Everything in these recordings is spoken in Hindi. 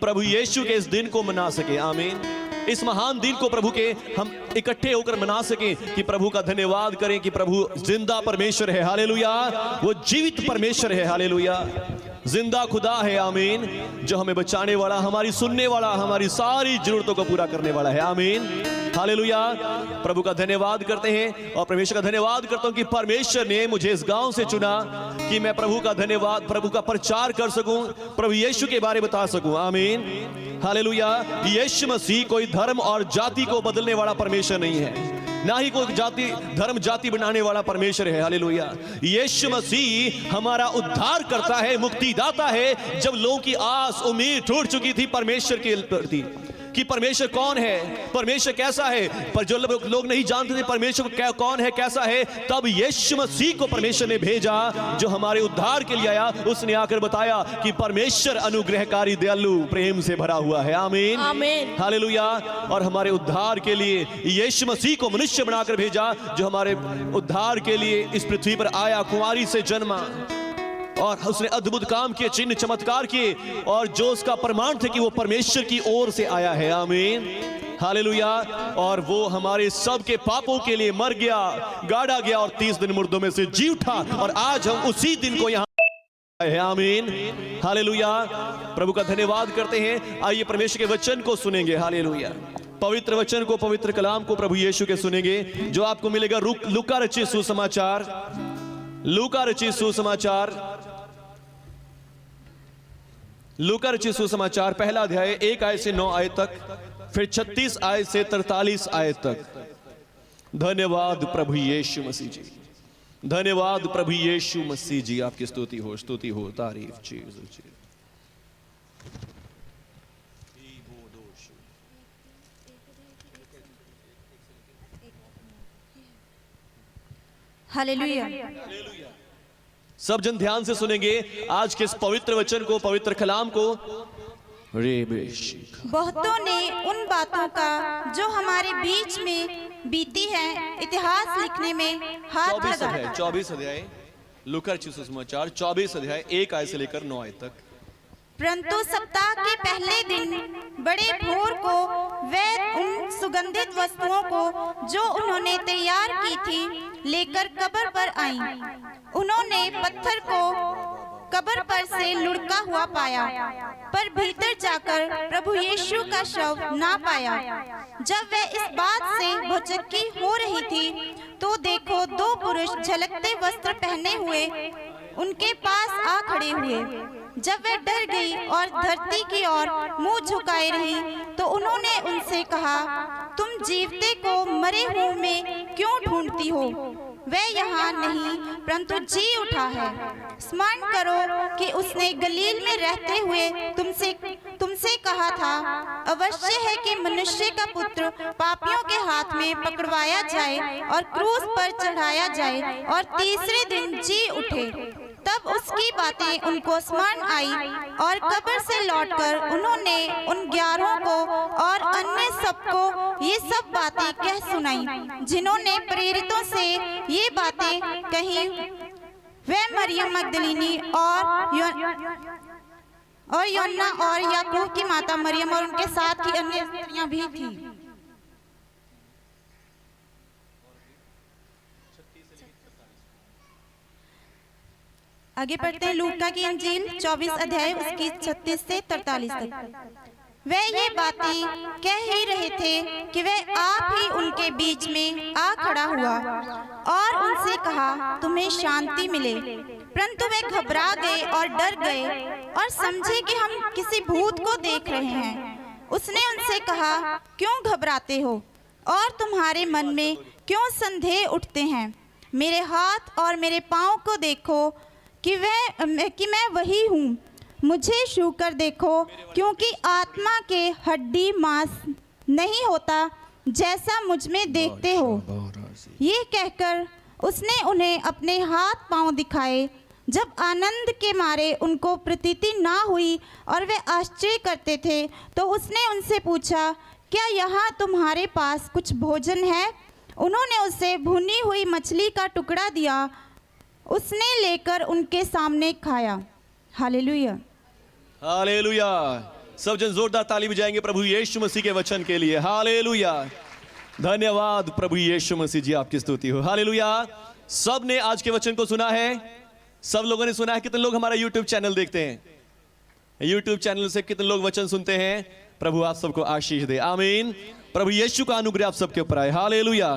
प्रभु यीशु के इस दिन को मना सके। आमीन। इस महान दिन को प्रभु के हम इकट्ठे होकर मना सके कि प्रभु का धन्यवाद करें कि प्रभु जिंदा परमेश्वर है। हालेलुया। वो जीवित परमेश्वर है। हालेलुया। जिंदा खुदा है। आमीन। जो हमें बचाने वाला, हमारी सुनने वाला, हमारी सारी जरूरतों को पूरा करने वाला है। आमीन। हालेलुया। प्रभु का धन्यवाद करते हैं और परमेश्वर का धन्यवाद करता हूं कि परमेश्वर ने मुझे इस गांव से चुना कि मैं प्रभु का धन्यवाद, प्रभु का प्रचार कर सकूं, प्रभु यीशु के बारे में बता सकूं। आमीन। हालेलुया। यीशु मसीह कोई धर्म और जाति को बदलने वाला परमेश्वर नहीं है, ना ही कोई जाति धर्म जाति बनाने वाला परमेश्वर है। हालेलुया। यीशु मसीह हमारा उद्धार करता है, मुक्तिदाता है। जब लोगों की आस उम्मीद टूट चुकी थी परमेश्वर के प्रति कि परमेश्वर कौन है, परमेश्वर कैसा है, पर जो लोग नहीं जानते थे परमेश्वर कौन है, कैसा है, तब यीशु मसीह को परमेश्वर ने भेजा जो हमारे उद्धार के लिए आया। उसने आकर बताया कि परमेश्वर अनुग्रहकारी, दयालु, प्रेम से भरा हुआ है। आमीन। आमीन। हालेलुया। और हमारे उद्धार के लिए यीशु मसीह को मनुष्य बनाकर भेजा जो हमारे उद्धार के लिए इस पृथ्वी पर आया, कुंवारी से जन्मा और उसने अद्भुत काम किए, चिन्ह चमत्कार किए, और जो उसका प्रमाण थे कि वो परमेश्वर की ओर से आया है। आमीन। हालेलुया। और वो हमारे सब के पापों के लिए मर गया, गाड़ा गया और 30 दिन मुर्दों में से जी उठा, और आज हम उसी दिन को यहाँ है। आमीन। हालेलुया। प्रभु का धन्यवाद करते हैं। आइए परमेश्वर के वचन को सुनेंगे। हालेलुया। पवित्र वचन को, पवित्र कलाम को प्रभु यीशु के सुनेंगे, जो आपको मिलेगा लूका रचित सुसमाचार, लूका रचित सुसमाचार, लूका रचित सुसमाचार पहला अध्याय 1 आयत से 9 आयत तक, फिर 36 आयत से 43 आयत तक। धन्यवाद प्रभु यीशु मसीह जी, धन्यवाद प्रभु यीशु मसीह जी। आपकी स्तुति हो, स्तुति हो, तारीफ जी। हालेलुया। सब जन ध्यान से सुनेंगे आज के इस पवित्र वचन को, पवित्र कलाम को। बहुतों ने उन बातों का जो हमारे बीच में बीती है इतिहास लिखने में हाथ लगा। 24 अध्याय लूका रचित सुसमाचार 24 अध्याय 1 आयत से लेकर 9 आयत तक। परंतु सप्ताह के पहले दिन बड़े भोर को वे उन सुगंधित वस्तुओं को जो उन्होंने तैयार की थी लेकर कब्र पर आईं। उन्होंने पत्थर को कब्र पर से लुढ़का हुआ पाया, पर भीतर जाकर प्रभु यीशु का शव ना पाया। जब वे इस बात से भौचक्की हो रही थी तो देखो, 2 पुरुष झलकते वस्त्र पहने हुए उनके पास आ खड़े हुए। जब वे डर गई और धरती की ओर मुंह झुकाए रही तो उन्होंने उनसे कहा, तुम जीवते को मरे हुए में क्यों ढूंढती हो? वह यहाँ नहीं परंतु जी उठा है। स्मरण करो कि उसने गलील में रहते हुए तुमसे कहा था, अवश्य है कि मनुष्य का पुत्र पापियों के हाथ में पकड़वाया जाए और क्रूस पर चढ़ाया जाए और तीसरे दिन जी उठे। तब उसकी बातें उनको स्मरण आई और कब्र से लौटकर उन्होंने उन 11 को और अन्य सबको ये सब बातें कह सुनाई जिन्होंने प्रेरितों से ये बातें कही। वे मरियम मगदलीनी और योन्ना और याकूब की माता मरियम और उनके साथ की अन्य स्त्रियां भी थी। आगे पढ़ते हैं लूका की इंजील 24 अध्याय उसकी 36 से 43 तक। वे ये बातें कह ही रहे थे कि वह आप ही उनके बीच में आ खड़ा हुआ और उनसे कहा, तुम्हें शांति मिले। परंतु वे घबरा गए और डर गए और समझे कि हम किसी भूत को देख रहे हैं। उसने उनसे कहा, क्यों घबराते हो और तुम्हारे मन में क्यों संदेह उठते हैं? मेरे हाथ और मेरे पाँव को देखो कि मैं वही हूँ। मुझे छू कर देखो, क्योंकि आत्मा के हड्डी मांस नहीं होता जैसा मुझ में देखते हो। ये कहकर उसने उन्हें अपने हाथ पांव दिखाए। जब आनंद के मारे उनको प्रतीति ना हुई और वे आश्चर्य करते थे तो उसने उनसे पूछा, क्या यहाँ तुम्हारे पास कुछ भोजन है? उन्होंने उसे भुनी हुई मछली का टुकड़ा दिया। उसने लेकर उनके सामने खाया। हालेलुया। हालेलुया। सब जन जोरदार ताली बजाएंगे प्रभु यीशु मसीह के वचन के लिए। हालेलुया, धन्यवाद प्रभु यीशु मसीह जी, आपकी स्तुति हो। हालेलुया। सब ने आज के वचन को सुना है? सब लोगों ने सुना है? कितने लोग हमारा यूट्यूब चैनल देखते हैं? यूट्यूब चैनल से कितने लोग वचन सुनते हैं? प्रभु आप सबको आशीष दे, आमीन। प्रभु यीशु का अनुग्रह आप सबके ऊपर आए। हालेलुया।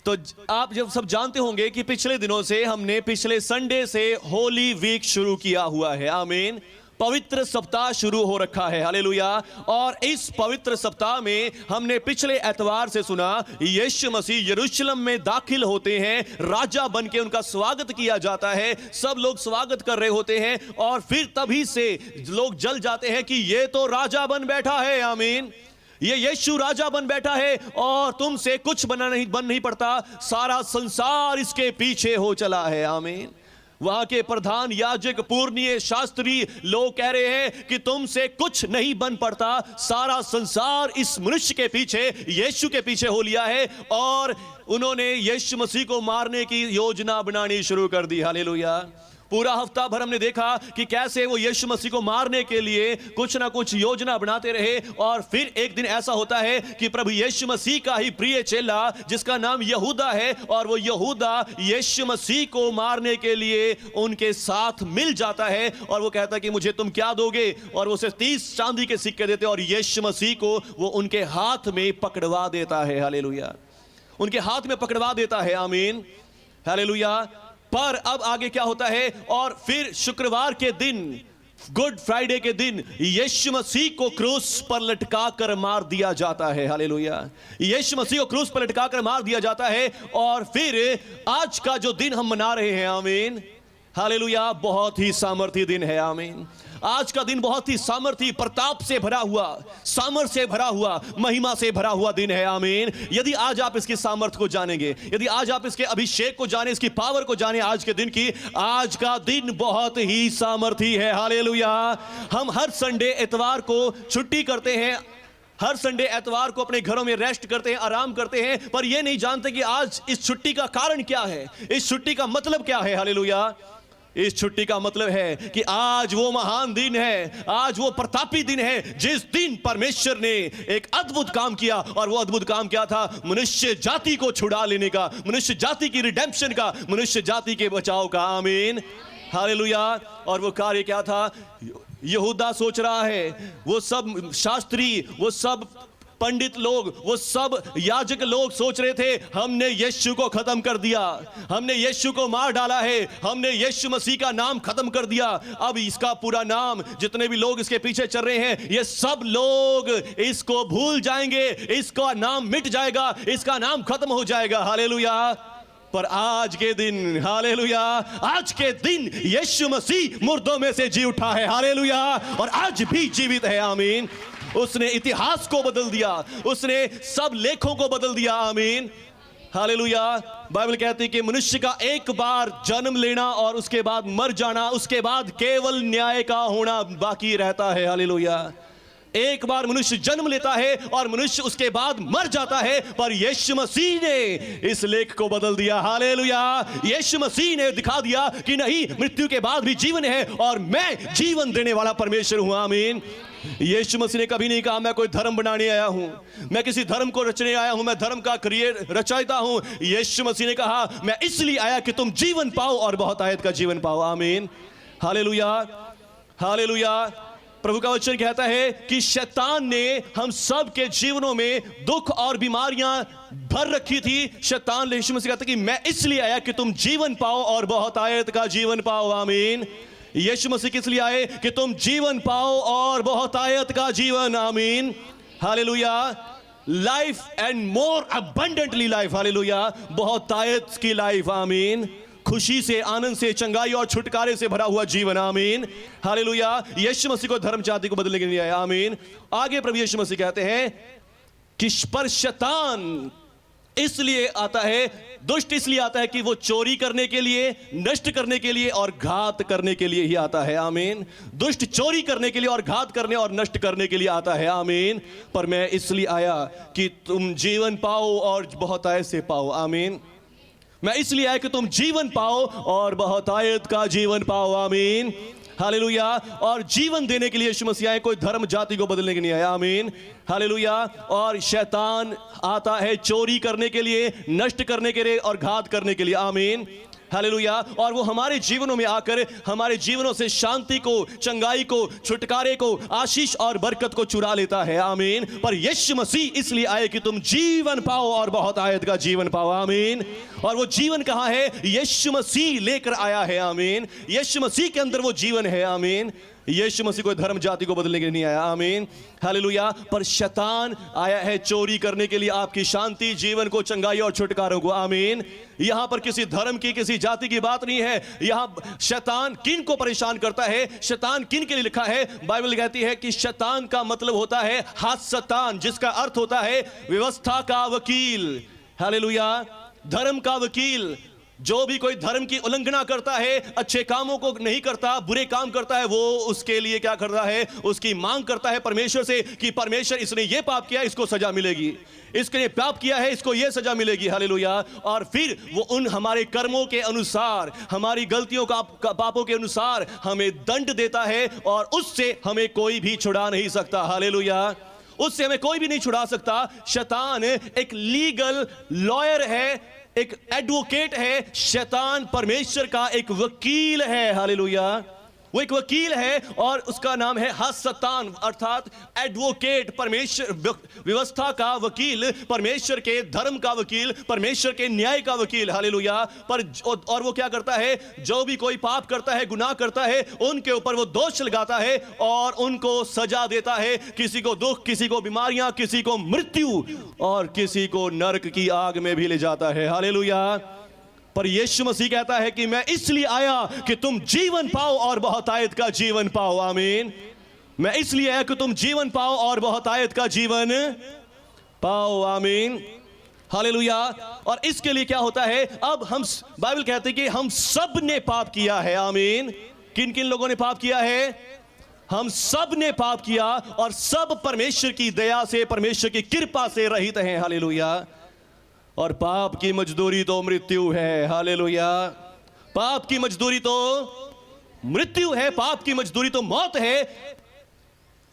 तो आप जब सब जानते होंगे कि पिछले दिनों से हमने पिछले संडे से होली वीक शुरू किया हुआ है, आमीन। पवित्र सप्ताह शुरू हो रखा है, हालेलुया। और इस पवित्र सप्ताह में हमने पिछले एतवार से सुना यीशु मसीह यरूशलेम में दाखिल होते हैं, राजा बन के उनका स्वागत किया जाता है, सब लोग स्वागत कर रहे होते हैं और फिर तभी से लोग जल जाते हैं कि ये तो राजा बन बैठा है, आमीन। ये यीशु राजा बन बैठा है और तुमसे कुछ बन नहीं पड़ता, सारा संसार इसके पीछे हो चला है, आमीन। वहां के प्रधान याजक, पूर्णीय शास्त्री लोग कह रहे हैं कि तुमसे कुछ नहीं बन पड़ता, सारा संसार इस मनुष्य के पीछे, यीशु के पीछे हो लिया है। और उन्होंने यीशु मसीह को मारने की योजना बनानी शुरू कर दी, हालेलुया। पूरा हफ्ता भर हमने देखा कि कैसे वो यीशु मसीह को मारने के लिए कुछ ना कुछ योजना बनाते रहे। और फिर एक दिन ऐसा होता है कि प्रभु यीशु मसीह का ही प्रिय चेला जिसका नाम यहूदा है, और वो यहूदा यीशु मसीह को मारने के लिए उनके साथ मिल जाता है और वो कहता है कि मुझे तुम क्या दोगे, और वो उसे 30 चांदी के सिक्के देते और यीशु मसीह को वो उनके हाथ में पकड़वा देता है, हालेलुया। उनके हाथ में पकड़वा देता है, आमीन, हालेलुया। पर अब आगे क्या होता है? और फिर शुक्रवार के दिन, गुड फ्राइडे के दिन, यीशु मसीह को क्रूस पर लटका कर मार दिया जाता है, हालेलुया। यीशु मसीह को क्रूस पर लटका कर मार दिया जाता है। और फिर आज का जो दिन हम मना रहे हैं, आमीन, हालेलुया, बहुत ही सामर्थी दिन है, आमीन। आज का दिन बहुत ही सामर्थी, प्रताप से भरा हुआ, सामर्थ से भरा हुआ, महिमा से भरा हुआ दिन है, आमीन। यदि आज आप इसकी सामर्थ को जानेंगे, यदि आज आप इसके अभिषेक को जाने, इसकी पावर को जाने आज के दिन की, आज का दिन बहुत ही सामर्थी है, हालेलुया। हम हर संडे एतवार को छुट्टी करते हैं, हर संडे एतवार को अपने घरों में रेस्ट करते हैं, आराम करते हैं, पर यह नहीं जानते कि आज इस छुट्टी का कारण क्या है, इस छुट्टी का मतलब क्या है, हालेलुया। इस छुट्टी का मतलब है कि आज वो महान दिन है, आज वो प्रतापी दिन है जिस दिन परमेश्वर ने एक अद्भुत काम किया। और वो अद्भुत काम क्या था? मनुष्य जाति को छुड़ा लेने का, मनुष्य जाति की रिडेम्पशन का, मनुष्य जाति के बचाव का, आमीन, हालेलुया। और वो कार्य क्या था? यहूदा सोच रहा है, वो सब शास्त्री, वो सब पंडित लोग, वो सब याजक लोग सोच रहे थे हमने यीशु को खत्म कर दिया, हमने यीशु को मार डाला है, हमने यीशु मसीह का नाम खत्म कर दिया। अब इसका पूरा नाम, जितने भी लोग इसके पीछे चल रहे हैं, ये सब लोग इसको भूल जाएंगे, इसका नाम मिट जाएगा, इसका नाम खत्म हो जाएगा, हालेलुया। पर आज के दिन, हालेलुया, आज के दिन यीशु मसीह मुर्दों में से जी उठा है, हालेलुया, और आज भी जीवित है, आमीन। उसने इतिहास को बदल दिया, उसने सब लेखों को बदल दिया, आमीन, हालेलुया। बाइबल कहती है कि मनुष्य का एक बार जन्म लेना और उसके बाद मर जाना, उसके बाद केवल न्याय का होना बाकी रहता है, हालेलुया। एक बार मनुष्य जन्म लेता है और मनुष्य उसके बाद मर जाता है, पर यीशु मसीह ने इस लेख को बदल दिया, हालेलुया। यीशु मसीह ने दिखा दिया कि नहीं, मृत्यु के बाद भी जीवन है और मैं जीवन देने वाला परमेश्वर हूं, आमीन। यीशु मसीह ने कभी नहीं कहा मैं कोई धर्म बनाने आया हूं, मैं किसी धर्म को रचने आया हूं, मैं धर्म का रचयिता हूं। यीशु मसीह ने कहा मैं इसलिए आया कि तुम जीवन पाओ और बहुत आयत का जीवन पाओ, आमीन, हालेलुया, हालेलुया। प्रभु का वचन कहता है कि शैतान ने हम सब के जीवनों में दुख और बीमारियां भर रखी थी। शैतान यीशु मसीह कहता है कि मैं इसलिए आया कि तुम जीवन पाओ और बहुत आयत का जीवन पाओ, आमीन। यीशु मसीह किस लिए आए? कि तुम जीवन पाओ और बहुत आयत का जीवन, आमीन, hallelujah. Life and more abundantly life, hallelujah, बहुत आयत की लाइफ, आमीन। खुशी से, आनंद से, चंगाई और छुटकारे से भरा हुआ जीवन, आमीन, हालेलुया। यीशु मसीह को धर्म जाति को बदलने के लिए आया, आमीन। आगे प्रभु यीशु मसीह कहते हैं कि पर शैतान इसलिए आता है, दुष्ट इसलिए आता है कि वो चोरी करने के लिए, नष्ट करने के लिए और घात करने के लिए ही आता है, आमीन। दुष्ट चोरी करने के लिए और घात करने और नष्ट करने के लिए आता है, आमीन। पर मैं इसलिए आया कि तुम जीवन पाओ और बहुत आयत से पाओ, आमीन। मैं इसलिए आया कि तुम जीवन पाओ और बहुत आयत का जीवन पाओ, आमीन, हालेलुया। और जीवन देने के लिए यीशु मसीह आए, कोई धर्म जाति को बदलने के लिए नहीं आया। आमीन, हालेलुया। और शैतान आता है चोरी करने के लिए, नष्ट करने के लिए और घात करने के लिए। आमीन, हालेलुया। और वो हमारे जीवनों में आकर हमारे जीवनों से शांति को, चंगाई को, छुटकारे को, आशीष और बरकत को चुरा लेता है। आमीन। पर यीशु मसीह इसलिए आए कि तुम जीवन पाओ और बहुत आयत का जीवन पाओ। आमीन। और वो जीवन कहाँ है? यीशु मसीह लेकर आया है। आमीन। यीशु मसीह के अंदर वो जीवन है। आमीन। यीशु मसीह कोई धर्म जाति को बदलने के लिए नहीं आया। आमीन, हालेलुया। पर शैतान आया है चोरी करने के लिए आपकी शांति, जीवन को, चंगाई और छुटकारों को। आमीन। यहां पर किसी धर्म की, किसी जाति की बात नहीं है। यहां शैतान किन को परेशान करता है, शैतान किन के लिए लिखा है? बाइबल कहती है कि शैतान का मतलब होता है हासतान, जिसका अर्थ होता है व्यवस्था का वकील। हालेलुया। धर्म का वकील। जो भी कोई धर्म की उल्लंघना करता है, अच्छे कामों को नहीं करता, बुरे काम करता है, वो उसके लिए क्या करता है? उसकी मांग करता है परमेश्वर से कि परमेश्वर इसने ये पाप किया, इसको सजा मिलेगी, इसने पाप किया है, इसको ये सजा मिलेगी। हालेलुया। और फिर वो उन हमारे कर्मों के अनुसार, हमारी गलतियों का पापों के अनुसार हमें दंड देता है और उससे हमें कोई भी छुड़ा नहीं सकता। हालेलुया। उससे हमें कोई भी नहीं छुड़ा सकता। शैतान एक लीगल लॉयर है, एक एडवोकेट है। शैतान परमेश्वर का एक वकील है। हालेलुया। वो एक वकील है और उसका नाम है हासतान, अर्थात एडवोकेट, परमेश्वर, व्यवस्था का वकील, परमेश्वर के धर्म का वकील, परमेश्वर के न्याय का वकील। हालेलुया। पर और वो क्या करता है? जो भी कोई पाप करता है, गुनाह करता है, उनके ऊपर वो दोष लगाता है और उनको सजा देता है। किसी को दुख, किसी को बीमारियां, किसी को मृत्यु और किसी को नरक की आग में भी ले जाता है। हालेलुया। पर यीशु मसीह कहता है कि मैं इसलिए आया कि तुम जीवन पाओ और बहुत आयत का जीवन पाओ। आमीन। मैं इसलिए आया कि तुम जीवन पाओ और बहुत आयत का जीवन पाओ। आमीन, हालेलुया। और इसके लिए क्या होता है? अब हम, बाइबल कहते हैं कि हम सब ने पाप किया है। आमीन। किन किन लोगों ने पाप किया है? हम सब ने पाप किया और सब परमेश्वर की दया से, परमेश्वर की कृपा से रहित हैं। हालेलुया। और पाप की मजदूरी तो मृत्यु है। हालेलुया। पाप की मजदूरी तो मृत्यु है, पाप की मजदूरी तो मौत है।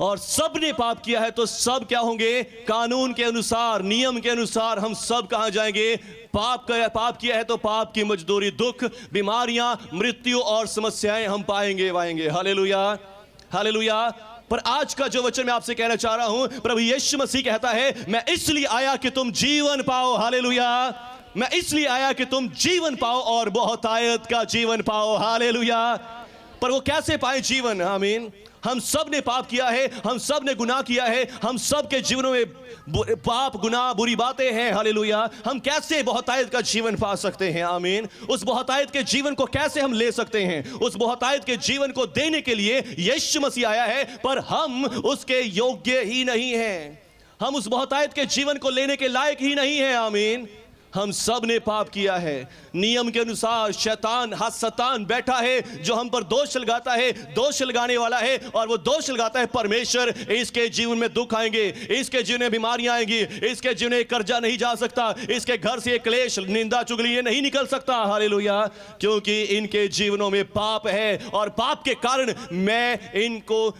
और सब ने पाप किया है तो सब क्या होंगे? कानून के अनुसार, नियम के अनुसार हम सब कहां जाएंगे? पाप किया है तो पाप की मजदूरी दुख, बीमारियां, मृत्यु और समस्याएं हम पाएंगे। हालेलुया। हालेलुया। पर आज का जो वचन मैं आपसे कहना चाह रहा हूं, प्रभु यीशु मसीह कहता है मैं इसलिए आया कि तुम जीवन पाओ। हालेलुया। मैं इसलिए आया कि तुम जीवन पाओ और बहुत आयत का जीवन पाओ। हालेलुया। पर वो कैसे पाए जीवन? आमीन। हम सब ने पाप किया है, हम सब ने गुनाह किया है, हम सब के जीवनों में पाप, गुनाह, बुरी बातें हैं। हालेलुया। हम कैसे बहुतायत का जीवन पा सकते हैं? आमीन। उस बहुतायत के जीवन को कैसे हम ले सकते हैं? उस बहुतायत के जीवन को देने के लिए यीशु मसीह आया है, पर हम उसके योग्य ही नहीं हैं। हम उस बहुतायत के जीवन को लेने के लायक ही नहीं हैं। आमीन। हम सब ने पाप किया है। नियम के अनुसार शैतान, हासतान बैठा है जो हम पर दोष लगाता है, दोष लगाने वाला है। और वो दोष लगाता है परमेश्वर, इसके जीवन में दुख आएंगे, इसके जीवन में बीमारियां आएंगी, इसके जीवन में कर्जा नहीं जा सकता, इसके घर से क्लेश, निंदा, चुगली ये नहीं निकल सकता। हालेलुया। क्योंकि इनके जीवनों में पाप है और पाप के कारण मैं इनको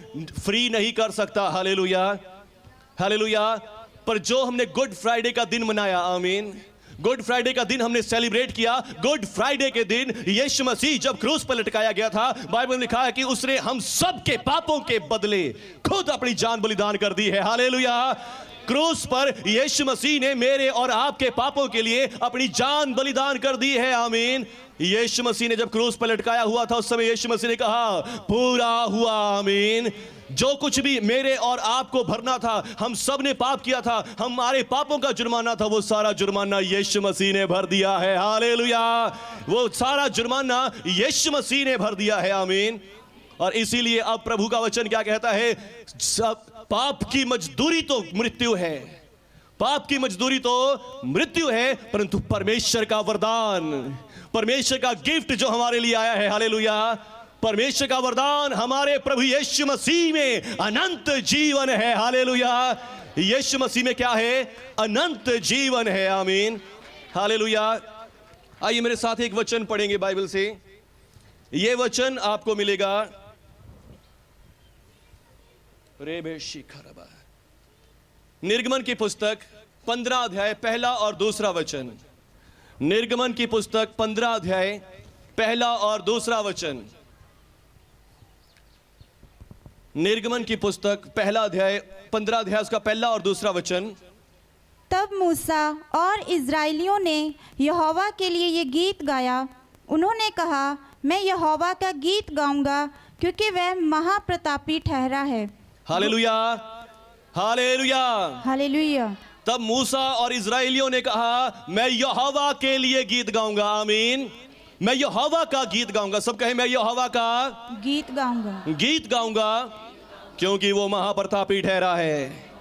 फ्री नहीं कर सकता। हालेलुया। हालेलुया। पर जो हमने गुड फ्राइडे का दिन मनाया, आमीन, गुड फ्राइडे का दिन हमने सेलिब्रेट किया। गुड फ्राइडे के दिन यीशु मसीह जब क्रूस पर लटकाया गया था, बाइबल में लिखा है कि उसने हम सब के पापों के बदले खुद अपनी जान बलिदान कर दी है। हालेलुया। क्रूस पर यीशु मसीह ने मेरे और आपके पापों के लिए अपनी जान बलिदान कर दी है। आमीन। यीशु मसीह ने जब क्रूस पर लटकाया हुआ था, उस समय यीशु मसीह ने कहा पूरा हुआ। आमीन। जो कुछ भी मेरे और आपको भरना था, हम सब ने पाप किया था, हमारे पापों का जुर्माना था, वो सारा जुर्माना यीशु मसीह ने भर दिया है। हालेलुया। वो सारा जुर्माना यीशु मसीह ने भर दिया है। आमीन। और इसीलिए अब प्रभु का वचन क्या कहता है? सब पाप की मजदूरी तो मृत्यु है, पाप की मजदूरी तो मृत्यु है, परंतु परमेश्वर का वरदान, परमेश्वर का गिफ्ट जो हमारे लिए आया है, हालेलुया, परमेश्वर का वरदान हमारे प्रभु यीशु मसीह में अनंत जीवन है। हालेलुया। यीशु मसीह में क्या है? अनंत जीवन है। आमीन। हालेलुया। आइए मेरे साथ एक वचन पढ़ेंगे बाइबल से। यह वचन आपको मिलेगा निर्गमन की पुस्तक 15 अध्याय पहला और दूसरा वचन। निर्गमन की पुस्तक 15 अध्याय पहला और दूसरा वचन। निर्गमन की पुस्तक पहला अध्याय 15 अध्याय उसका पहला और दूसरा वचन। तब मूसा और इज़राइलियों ने यहोवा के लिए ये गीत गाया। उन्होंने कहा, मैं यहोवा का गीत गाऊंगा क्योंकि वह महाप्रतापी ठहरा है। Hallelujah, hallelujah, hallelujah. तब मूसा और इज़राइलियों ने कहा, मैं यहोवा के लिए गीत गाऊंगा। आमीन। मैं यहोवा का गीत गाऊंगा। सब कहे, मैं यहोवा का गीत गाऊंगा क्योंकि वो महाप्रतापी ठहरा है।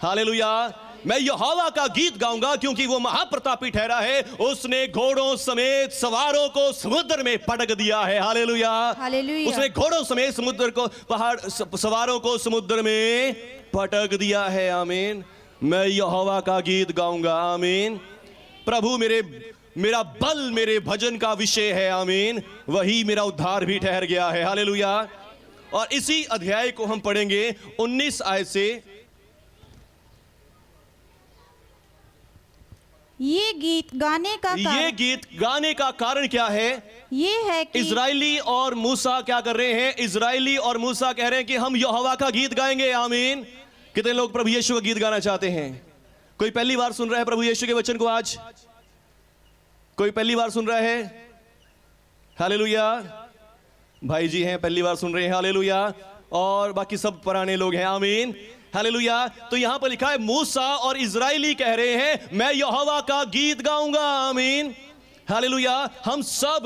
हालेलुया। मैं यहोवा का गीत गाऊंगा क्योंकि वो महाप्रतापी ठहरा है। उसने घोड़ों समेत सवारों को समुद्र में पटक दिया है। Hallelujah, hallelujah. उसने घोड़ों समेत समुद्र को, पहाड़ सवारों को समुद्र में पटक दिया है। आमीन। मैं यहोवा का गीत गाऊंगा। आमीन। प्रभु मेरा बल, मेरे भजन का विषय है। आमीन। वही मेरा उद्धार भी ठहर गया है। हालेलुया। और इसी अध्याय को हम पढ़ेंगे 19 आयत से। ये गीत गाने का कारण क्या है? ये है कि इजराइली और मूसा क्या कर रहे हैं? इजराइली और मूसा कह रहे हैं कि हम यहोवा का गीत गाएंगे। आमीन। कितने लोग प्रभु यीशु का गीत गाना चाहते हैं? कोई पहली बार सुन रहा है प्रभु यीशु के वचन को? आज कोई पहली बार सुन रहा है? हालेलुया। भाई जी हैं, पहली बार सुन रहे हैं। हालेलुया। और बाकी सब पुराने लोग हैं। आमीन। हालेलुया। तो यहां पर लिखा है, मूसा और इजराइली कह रहे हैं, मैं यहोवा का गीत गाऊंगा। आमीन। हालेलुया। हम सब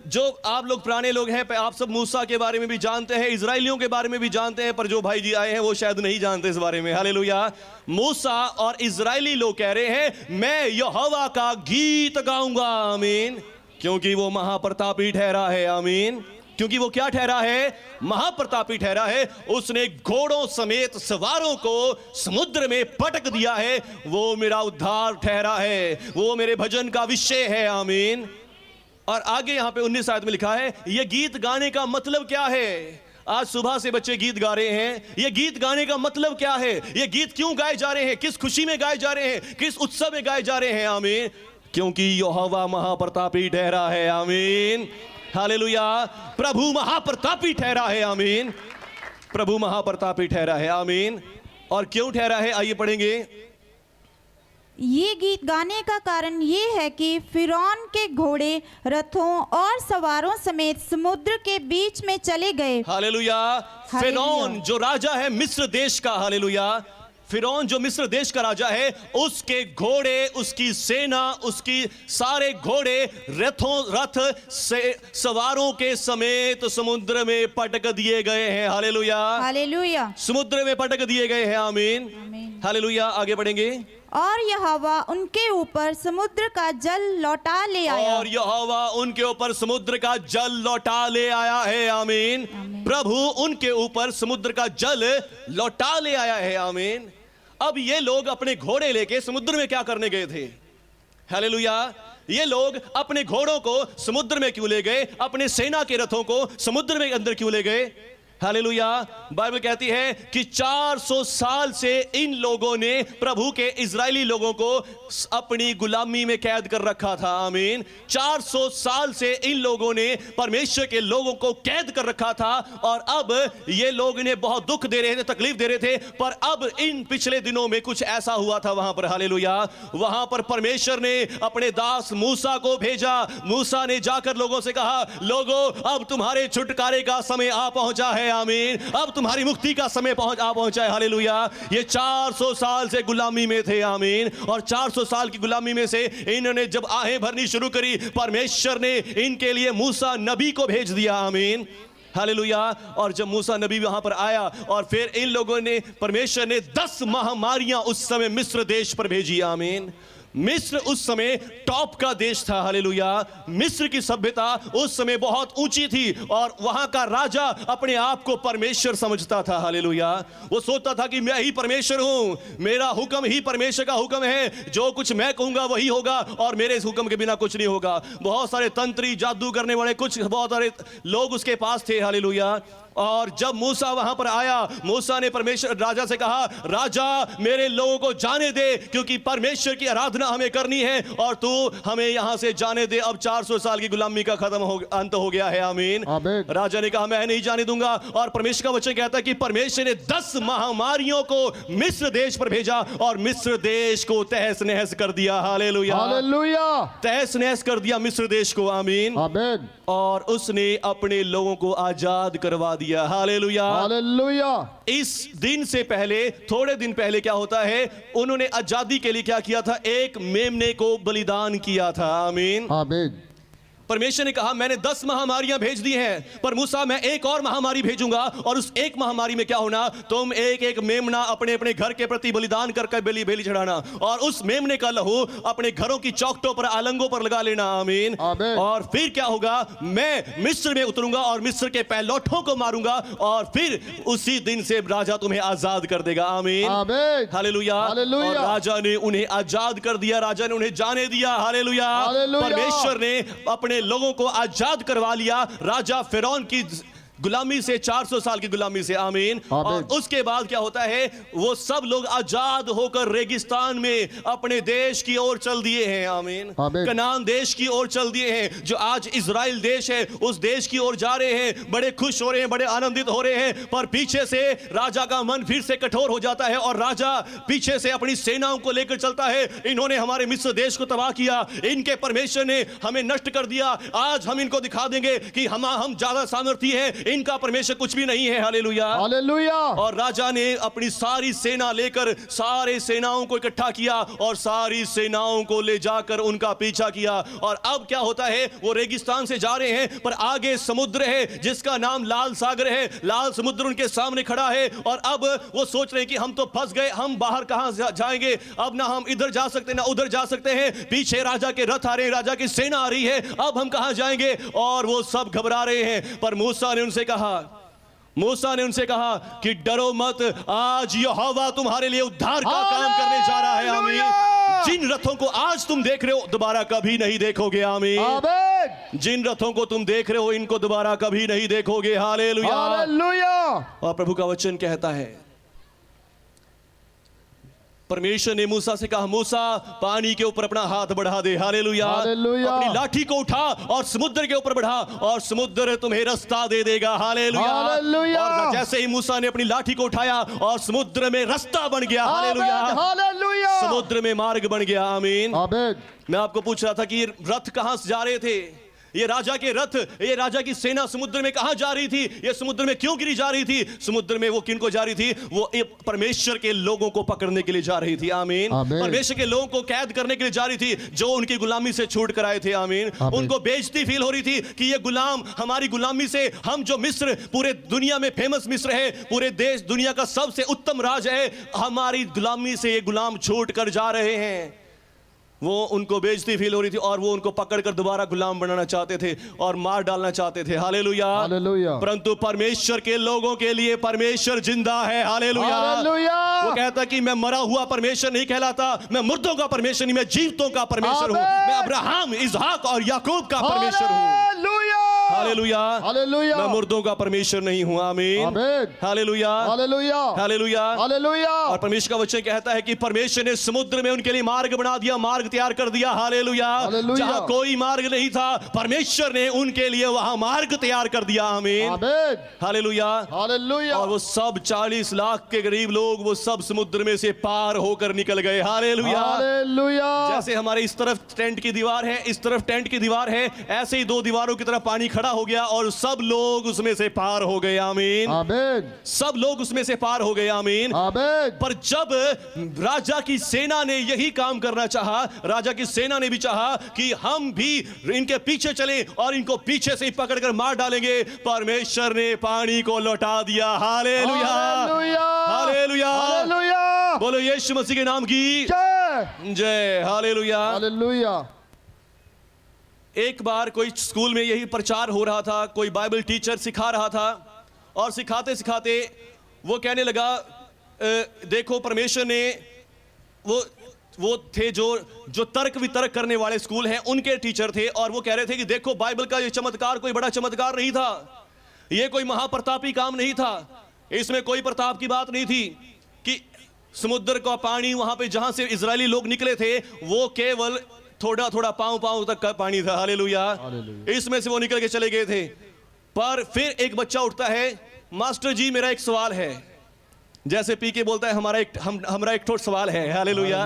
जो आप लोग पुराने लोग हैं, आप सब मूसा के बारे में भी जानते हैं, इजराइलियों के बारे में भी जानते हैं, पर जो भाई जी आए हैं वो शायद नहीं जानते इस बारे में। हालेलुया। मूसा और इजराइली लोग कह रहे हैं, मैं यहोवा का गीत गाऊंगा। आमीन। क्योंकि वो महाप्रतापी ठहरा है। आमीन। क्योंकि वो क्या ठहरा है? महाप्रतापी ठहरा है। उसने घोड़ों समेत सवारों को समुद्र में पटक दिया है। वो मेरा उद्धार ठहरा है। वो मेरे भजन का विषय है। आमीन। और आगे यहां पे 19 आयत में लिखा है, ये गीत गाने का मतलब क्या है? आज सुबह से बच्चे गीत गा रहे हैं। ये गीत गाने का मतलब क्या है? ये गीत क्यों गाए जा रहे हैं? किस खुशी में गाए जा रहे हैं? किस उत्सव में गाए जा रहे हैं? आमीन। क्योंकि यहोवा महाप्रतापी ठहरा है। आमीन। हालेलुया। प्रभु महाप्रतापी ठहरा है। आमीन। प्रभु महाप्रतापी ठहरा है। आमीन। और क्यों ठहरा है? आइए पढ़ेंगे। ये गीत गाने का कारण ये है कि फिरौन के घोड़े रथों और सवारों समेत समुद्र के बीच में चले गए। हालेलुया। फिरौन जो राजा है मिस्र देश का, हालेलुया, फिरौन जो मिस्र देश का राजा है, उसके घोड़े, उसकी सेना, उसकी सारे घोड़े रथ से सवारों के समेत समुद्र में पटक दिए गए हैं। हालेलुया। हालेलुया। समुद्र में पटक दिए गए हैं। आमीन। हालेलुया। आगे बढ़ेंगे। और यहोवा उनके ऊपर समुद्र का जल लौटा ले आया। और यहोवा उनके ऊपर समुद्र का जल लौटा ले आया है। आमीन। प्रभु उनके ऊपर समुद्र का जल लौटा ले आया है। आमीन। अब ये लोग अपने घोड़े लेके समुद्र में क्या करने गए थे? हालेलुया। ये लोग अपने घोड़ों को समुद्र में क्यों ले गए? अपने सेना के रथों को समुद्र में अंदर क्यों ले गए? हालेलुया। बाइबल कहती है कि 400 साल से इन लोगों ने प्रभु के इजरायली लोगों को अपनी गुलामी में कैद कर रखा था। आमीन। 400 साल से इन लोगों ने परमेश्वर के लोगों को कैद कर रखा था। और अब ये लोग इन्हें बहुत दुख दे रहे थे, तकलीफ दे रहे थे। पर अब इन पिछले दिनों में कुछ ऐसा हुआ था वहां पर। हालेलुया। वहां पर परमेश्वर ने अपने दास मूसा को भेजा। मूसा ने जाकर लोगों से कहा, लोगों, अब तुम्हारे छुटकारे का समय आ पहुंचा है। आमीन। अब तुम्हारी मुक्ति का समय पहुंचा है। हालेलुया। ये 400 साल से गुलामी में थे। आमीन। और 400 साल की गुलामी में से इन्होंने जब आहें भरनी शुरू करी, परमेश्वर ने इनके लिए मूसा नबी को भेज दिया। आमीन। हालेलुया। और जब मूसा नबी वहां पर आया और फिर इन लोगों ने, परमेश्वर ने 10 महामारियां उस समय मिस्र देश पर भेजी। आमीन। मिस्र उस समय टॉप का देश था। हालेलुया। मिस्र की सभ्यता उस समय बहुत ऊंची थी और वहां का राजा अपने आप को परमेश्वर समझता था। हालेलुया। वो सोचता था कि मैं ही परमेश्वर हूं, मेरा हुक्म ही परमेश्वर का हुक्म है, जो कुछ मैं कहूंगा वही होगा और मेरे इस हुक्म के बिना कुछ नहीं होगा। बहुत सारे तंत्री, जादू करने वाले, कुछ बहुत सारे लोग उसके पास थे। हालेलुया। और जब मूसा वहां पर आया, मूसा ने परमेश्वर राजा से कहा, राजा मेरे लोगों को जाने दे, क्योंकि परमेश्वर की आराधना हमें करनी है और तू हमें यहां से जाने दे। अब 400 साल की गुलामी का अंत हो गया है। आमीन। राजा ने कहा मैं नहीं जाने दूंगा। और परमेश्वर का वचन कहता है कि परमेश्वर ने 10 महामारियों को मिस्र देश पर भेजा और मिस्र देश को तहस नहस कर दिया। हालेलुया, हालेलुया, तहस नहस कर दिया मिस्र देश को। आमीन। आमीन। और उसने अपने लोगों को आजाद करवा दिया। Hallelujah, hallelujah. इस दिन से पहले, थोड़े दिन पहले क्या होता है, उन्होंने आजादी के लिए क्या किया था, एक मेमने को बलिदान किया था। आमीन। आमीन। परमेश्वर ने कहा मैंने 10 महामारियां भेज दी हैं, पर मूसा मैं एक और महामारी भेजूंगा, और उस एक महामारी में क्या होना, तुम एक एक मेमना अपने अपने घर के प्रति बलिदान करके बेली चढ़ाना, और उस मेमने का लहू अपने घरों की चौखटों पर, आलंगों पर लगा लेना। आमीन। और फिर क्या होगा, मैं मिस्र में उतरूंगा और मिस्र के पैलौठों को मारूंगा, और फिर उसी दिन से राजा तुम्हें आजाद कर देगा। आमीन। हालेलुया। और राजा ने उन्हें आजाद कर दिया, राजा ने उन्हें जाने दिया। हालेलुया। परमेश्वर ने अपने लोगों को आजाद करवा लिया राजा फिरौन की गुलामी से, 400 साल की गुलामी से। आमीन। और उसके बाद क्या होता है, वो सब लोग आजाद होकर रेगिस्तान में अपने देश की ओर चल दिए हैं। आमीन। कनान देश की ओर चल दिए हैं, जो आज इजराइल देश है, उस देश की ओर जा रहे हैं। बड़े खुश हो रहे हैं, बड़े आनंदित हो रहे हैं, पर पीछे से राजा का मन फिर से कठोर हो जाता है और राजा पीछे से अपनी सेनाओं को लेकर चलता है। इन्होंने हमारे मिस्र देश को तबाह किया, इनके परमेश्वर ने हमें नष्ट कर दिया, आज हम इनको दिखा देंगे कि हम ज्यादा सामर्थी हैं, इनका परमेश्वर कुछ भी नहीं है। Hallelujah, hallelujah. और राजा ने अपनी सारी सेना लेकर सारे सेनाओं को इकट्ठा किया और सारी सेनाओं को ले जाकर उनका पीछा किया। और अब क्या होता है, वो रेगिस्तान से जा रहे हैं, पर आगे समुद्र है जिसका नाम लाल सागर है। लाल समुद्र उनके सामने खड़ा है और अब वो सोच रहे हैं कि हम तो फंस गए, हम बाहर कहां जाएंगे, अब ना हम इधर जा सकते ना उधर जा सकते हैं, पीछे राजा के रथ आ रहे हैं, राजा की सेना आ रही है, अब हम कहां जाएंगे। और वो सब घबरा रहे हैं, पर मूसा ने उनसे कहा कि डरो मत, आज यहोवा तुम्हारे लिए उद्धार का काम करने जा रहा है। आमीन। जिन रथों को आज तुम देख रहे हो दोबारा कभी नहीं देखोगे। आमीन। जिन रथों को तुम देख रहे हो इनको दोबारा कभी नहीं देखोगे। Hallelujah, hallelujah. और प्रभु का वचन कहता है, परमेश्वर ने मूसा से कहा, मूसा पानी के ऊपर अपना हाथ बढ़ा दे। हालेलुया, अपनी लाठी को उठा और समुद्र के ऊपर बढ़ा और समुद्र तुम्हें रास्ता दे देगा। हालेलुया। और जैसे ही मूसा ने अपनी लाठी को उठाया और समुद्र में रास्ता बन गया। हालेलुया, समुद्र में मार्ग बन गया। आमीन। मैं आपको पूछ रहा था कि रथ कहां से जा रहे थे, ये राजा के रथ, ये राजा की सेना समुद्र में कहां जा रही थी, ये समुद्र में क्यों गिरी जा रही थी, समुद्र में वो किनको जा रही थी, वो परमेश्वर के लोगों को पकड़ने के लिए जा रही थी। आमीन। परमेश्वर के लोगों को कैद करने के लिए जा रही थी, जो उनकी गुलामी से छूट कर आए थे। आमीन। उनको बेइज्जती फील हो रही थी कि ये गुलाम हमारी गुलामी से, हम जो मिस्र, पूरे दुनिया में फेमस मिस्र है, पूरे देश दुनिया का सबसे उत्तम राज है, हमारी गुलामी से ये गुलाम छूट कर जा रहे हैं। वो उनको बेइज्जती फील हो रही थी और वो उनको पकड़कर दोबारा गुलाम बनाना चाहते थे और मार डालना चाहते थे। Hallelujah, hallelujah. परंतु परमेश्वर के लोगों के लिए परमेश्वर जिंदा है। Hallelujah, hallelujah. वो कहता कि मैं मरा हुआ परमेश्वर नहीं कहलाता, मैं मुर्दों का परमेश्वर नहीं, मैं जीवितों का परमेश्वर हूं, मैं अब्राहम, इसहाक और याकूब का परमेश्वर हूं। Hallelujah, hallelujah. मैं मुर्दों का परमेश्वर नहीं हूं। आमीन। Hallelujah, hallelujah, hallelujah, hallelujah. और परमेश्वर का वचन कहता है कि परमेश्वर ने समुद्र में उनके लिए मार्ग बना दिया, मार्ग तैयार कर दिया। हालेलुया। जहां कोई मार्ग नहीं था, परमेश्वर ने उनके लिए वहां मार्ग तैयार कर दिया। आमीन। Hallelujah, hallelujah. और वो सब 40 लाख के करीब लोग वो सब समुद्र में से पार होकर निकल गए। Hallelujah, hallelujah. जैसे हमारे इस तरफ टेंट की दीवार है, इस तरफ टेंट की दीवार है, ऐसे ही 2 दीवारों की तरफ पानी खड़ा हो गया और सब लोग उसमें से पार हो गए। आमीन। आमीन। सब लोग उसमें से पार हो गए। आमीन। आमीन। पर जब राजा की सेना ने यही काम करना चाहा, राजा की सेना ने भी चाहा कि हम भी इनके पीछे चलें और इनको पीछे से ही पकड़कर मार डालेंगे, परमेश्वर ने पानी को लौटा दिया। Hallelujah, hallelujah, hallelujah. बोलो यीशु मसीह के नाम की जय। Hallelujah, hallelujah. एक बार कोई स्कूल में यही प्रचार हो रहा था, कोई बाइबल टीचर सिखा रहा था और सिखाते सिखाते वो कहने लगा, देखो परमेश्वर ने, वो थे जो तर्क वितर्क करने वाले स्कूल हैं उनके टीचर थे, और वो कह रहे थे कि देखो बाइबल का ये चमत्कार कोई बड़ा चमत्कार नहीं था, ये कोई महाप्रतापी काम नहीं था, इसमें कोई प्रताप की बात नहीं थी कि समुद्र का पानी वहां पे जहां से इजरायली लोग निकले थे वो केवल थोड़ा थोड़ा पांव तक का पानी था। हालेलुया। इसमें से वो निकल के चले गए थे। पर फिर एक बच्चा उठता है, मास्टर जी मेरा एक सवाल है। जैसे पीके बोलता है हमारा एक ठोस सवाल है। Hallelujah,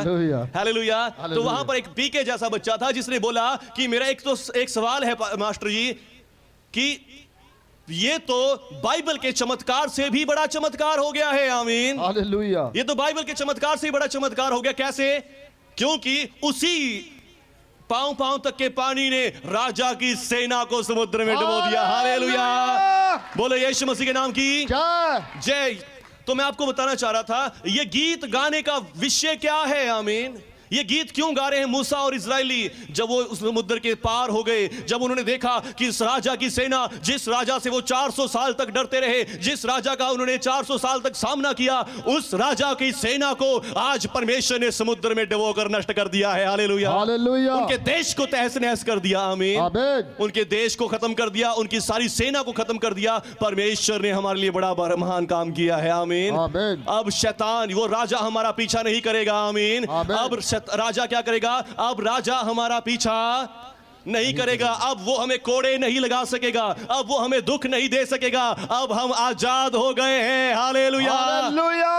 hallelujah. तो वहां पर एक पीके जैसा बच्चा था जिसने बोला कि मेरा एक सवाल है मास्टर जी, कि ये तो बाइबल के चमत्कार से भी बड़ा चमत्कार हो गया है। आमीन, हालेलुया। ये तो बाइबल के चमत्कार से बड़ा चमत्कार हो गया। कैसे? क्योंकि उसी पांव तक के पानी ने राजा की सेना को समुद्र में डुबो दिया। हालेलुया, बोलो यीशु मसीह के नाम की जय। तो मैं आपको बताना चाह रहा था, ये गीत गाने का विषय क्या है। आमीन, ये गीत क्यों गा रहे हैं मूसा और इजरायली? जब वो उस समुद्र के पार हो गए, जब उन्होंने देखा कि इस राजा की सेना, जिस राजा से वो 400 साल तक डरते रहे, जिस राजा का उन्होंने 400 साल तक सामना किया, उस राजा की सेना को आज परमेश्वर ने समुद्र में डुबोकर नष्ट कर दिया है। Hallelujah, hallelujah. उनके देश को तहस नहस कर दिया। आमीन, आमीन। उनके देश को खत्म कर दिया, उनकी सारी सेना को खत्म कर दिया। परमेश्वर ने हमारे लिए बड़ा महान काम किया है। आमीन, आमीन। अब शैतान, वो राजा हमारा पीछा नहीं करेगा। आमीन, अब राजा क्या करेगा? अब राजा हमारा पीछा नहीं करेगा। अब वो हमें कोड़े नहीं लगा सकेगा, अब वो हमें दुख नहीं दे सकेगा। अब हम आजाद हो गए हैं। Hallelujah, hallelujah.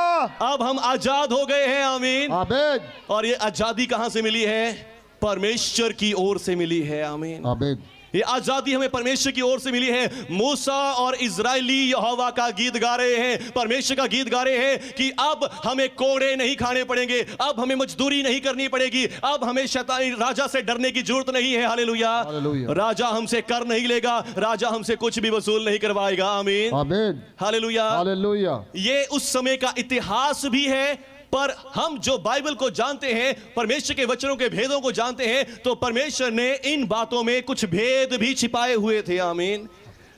अब हम आजाद हो गए हैं। आमीन, आमीन। और ये आजादी कहां से मिली है? परमेश्वर की ओर से मिली है। आमीन, आमीन। ये आजादी हमें परमेश्वर की ओर से मिली है। मूसा और इजरायली यहोवा का गीत गा रहे हैं, परमेश्वर का गीत गा रहे हैं कि अब हमें कोड़े नहीं खाने पड़ेंगे, अब हमें मजदूरी नहीं करनी पड़ेगी, अब हमें शैतानी राजा से डरने की जरूरत नहीं है। हालेलुया, राजा हमसे कर नहीं लेगा, राजा हमसे कुछ भी वसूल नहीं करवाएगा। आमीन, आमीन। Hallelujah, hallelujah. ये उस समय का इतिहास भी है। पर हम जो बाइबल को जानते हैं, परमेश्वर के वचनों के भेदों को जानते हैं, तो परमेश्वर ने इन बातों में कुछ भेद भी छिपाए हुए थे। आमीन,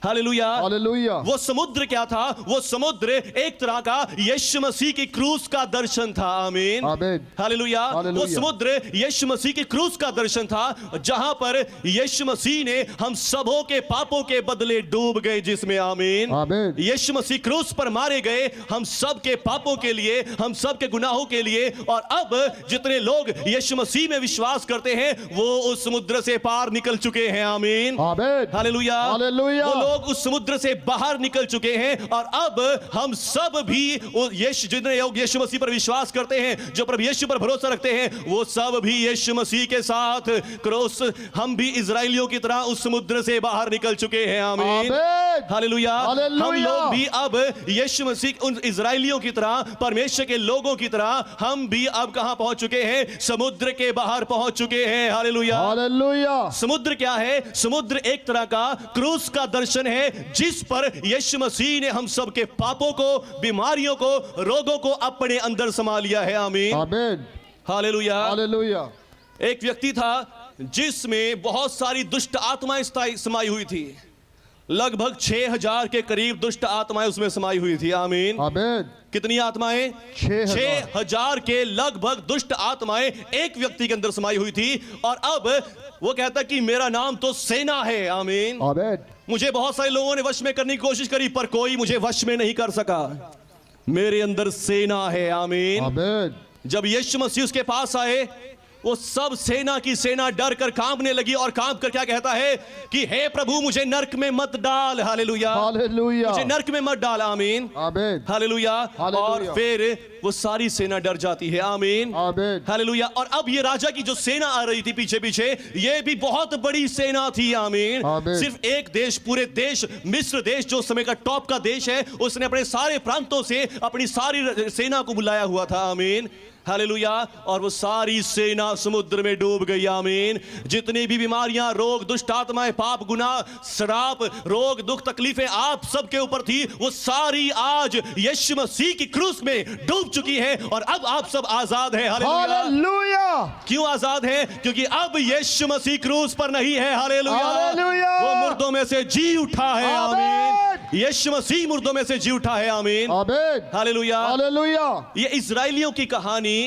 हालेलुया, हालेलुया। वो समुद्र क्या था? वो समुद्र एक तरह का यीशु मसीह की क्रूस का दर्शन था। आमीन, आमीन। हालेलुया। वो समुद्र यीशु मसीह की क्रूस का दर्शन था, जहां पर यीशु मसीह ने हम सबों के पापों के बदले डूब गए, जिसमें आमीन, आमीन। यीशु मसीह क्रूस पर मारे गए हम सब के पापों के लिए, हम सब के गुनाहों के लिए। और अब जितने लोग यीशु मसीह में विश्वास करते हैं वो उस समुद्र से पार निकल चुके हैं। आमीन, आमीन। Hallelujah, hallelujah. लोग उस समुद्र से बाहर निकल चुके हैं। और अब हम सब भी जितने लोग यीशु मसीह पर विश्वास करते हैं, जो प्रभु यीशु पर भरोसा रखते हैं, वो सब भी यीशु मसीह के साथ क्रूस, हम भी इजरायलियों की तरह उस समुद्र से बाहर निकल चुके हैं। आमीन, हालेलुया। हम लोग भी अब यीशु मसीह उन इजरायलियों की तरह, परमेश्वर के लोगों की तरह, हम भी अब कहां पहुंच चुके हैं? समुद्र के बाहर पहुंच चुके हैं। Hallelujah, hallelujah. समुद्र क्या है? समुद्र एक तरह का क्रूस का दर्शन है, जिस पर यीशु मसीह ने हम सब के पापों को, बीमारियों को, रोगों को अपने अंदर समा लिया है। आमीन, आमीन। Hallelujah, hallelujah. एक व्यक्ति था जिसमें बहुत सारी दुष्ट आत्माएं समाई हुई थी। लगभग 6000 के करीब दुष्ट आत्माएं उसमें समाई हुई थी। आमीन, आमीन। कितनी आत्माएं? 6000 के लगभग दुष्ट आत्माएं एक व्यक्ति के अंदर समाई हुई थी। और अब वो कहता कि मेरा नाम तो सेना है। आमीन, आमीन। मुझे बहुत सारे लोगों ने वश में करने की कोशिश करी, पर कोई मुझे वश में नहीं कर सका। मेरे अंदर सेना है। आमीन, आमीन। जब यीशु मसीह उसके पास आए, वो सब सेना की सेना डर कर कांपने लगी और कांप कर क्या कहता है कि हे प्रभु मुझे नरक में मत डाल। Hallelujah, hallelujah. मुझे नरक में मत डाल। आमीन, आमीन। हालेलुया। और फिर वो सारी सेना डर जाती है। आमीन, आमीन। हालेलुया। और अब ये राजा की जो सेना आ रही थी पीछे पीछे, ये भी बहुत बड़ी सेना थी। आमीन, सिर्फ एक देश, पूरे देश मिस्र देश जो समय का टॉप का देश है, उसने अपने सारे प्रांतों से अपनी सारी सेना को बुलाया हुआ था। आमीन, हालेलुया। और वो सारी सेना समुद्र में डूब गई। आमीन, जितनी भी बीमारियां, रोग, दुष्ट आत्माएं, पाप, गुनाह, श्राप, रोग, दुख, तकलीफें आप सबके ऊपर थी, वो सारी आज यीशु मसीह की क्रूस में डूब चुकी है। और अब आप सब आजाद हैं। हालेलुया। क्यों आजाद हैं? क्योंकि अब यीशु मसीह क्रूस पर नहीं है। Hallelujah, hallelujah. वो मुर्दों में से जी उठा है। आमीन, यीशु मसीह मुर्दों में से जी उठा है। आमीन, आमीन। Hallelujah, hallelujah. ये इजरायलियों की कहानी,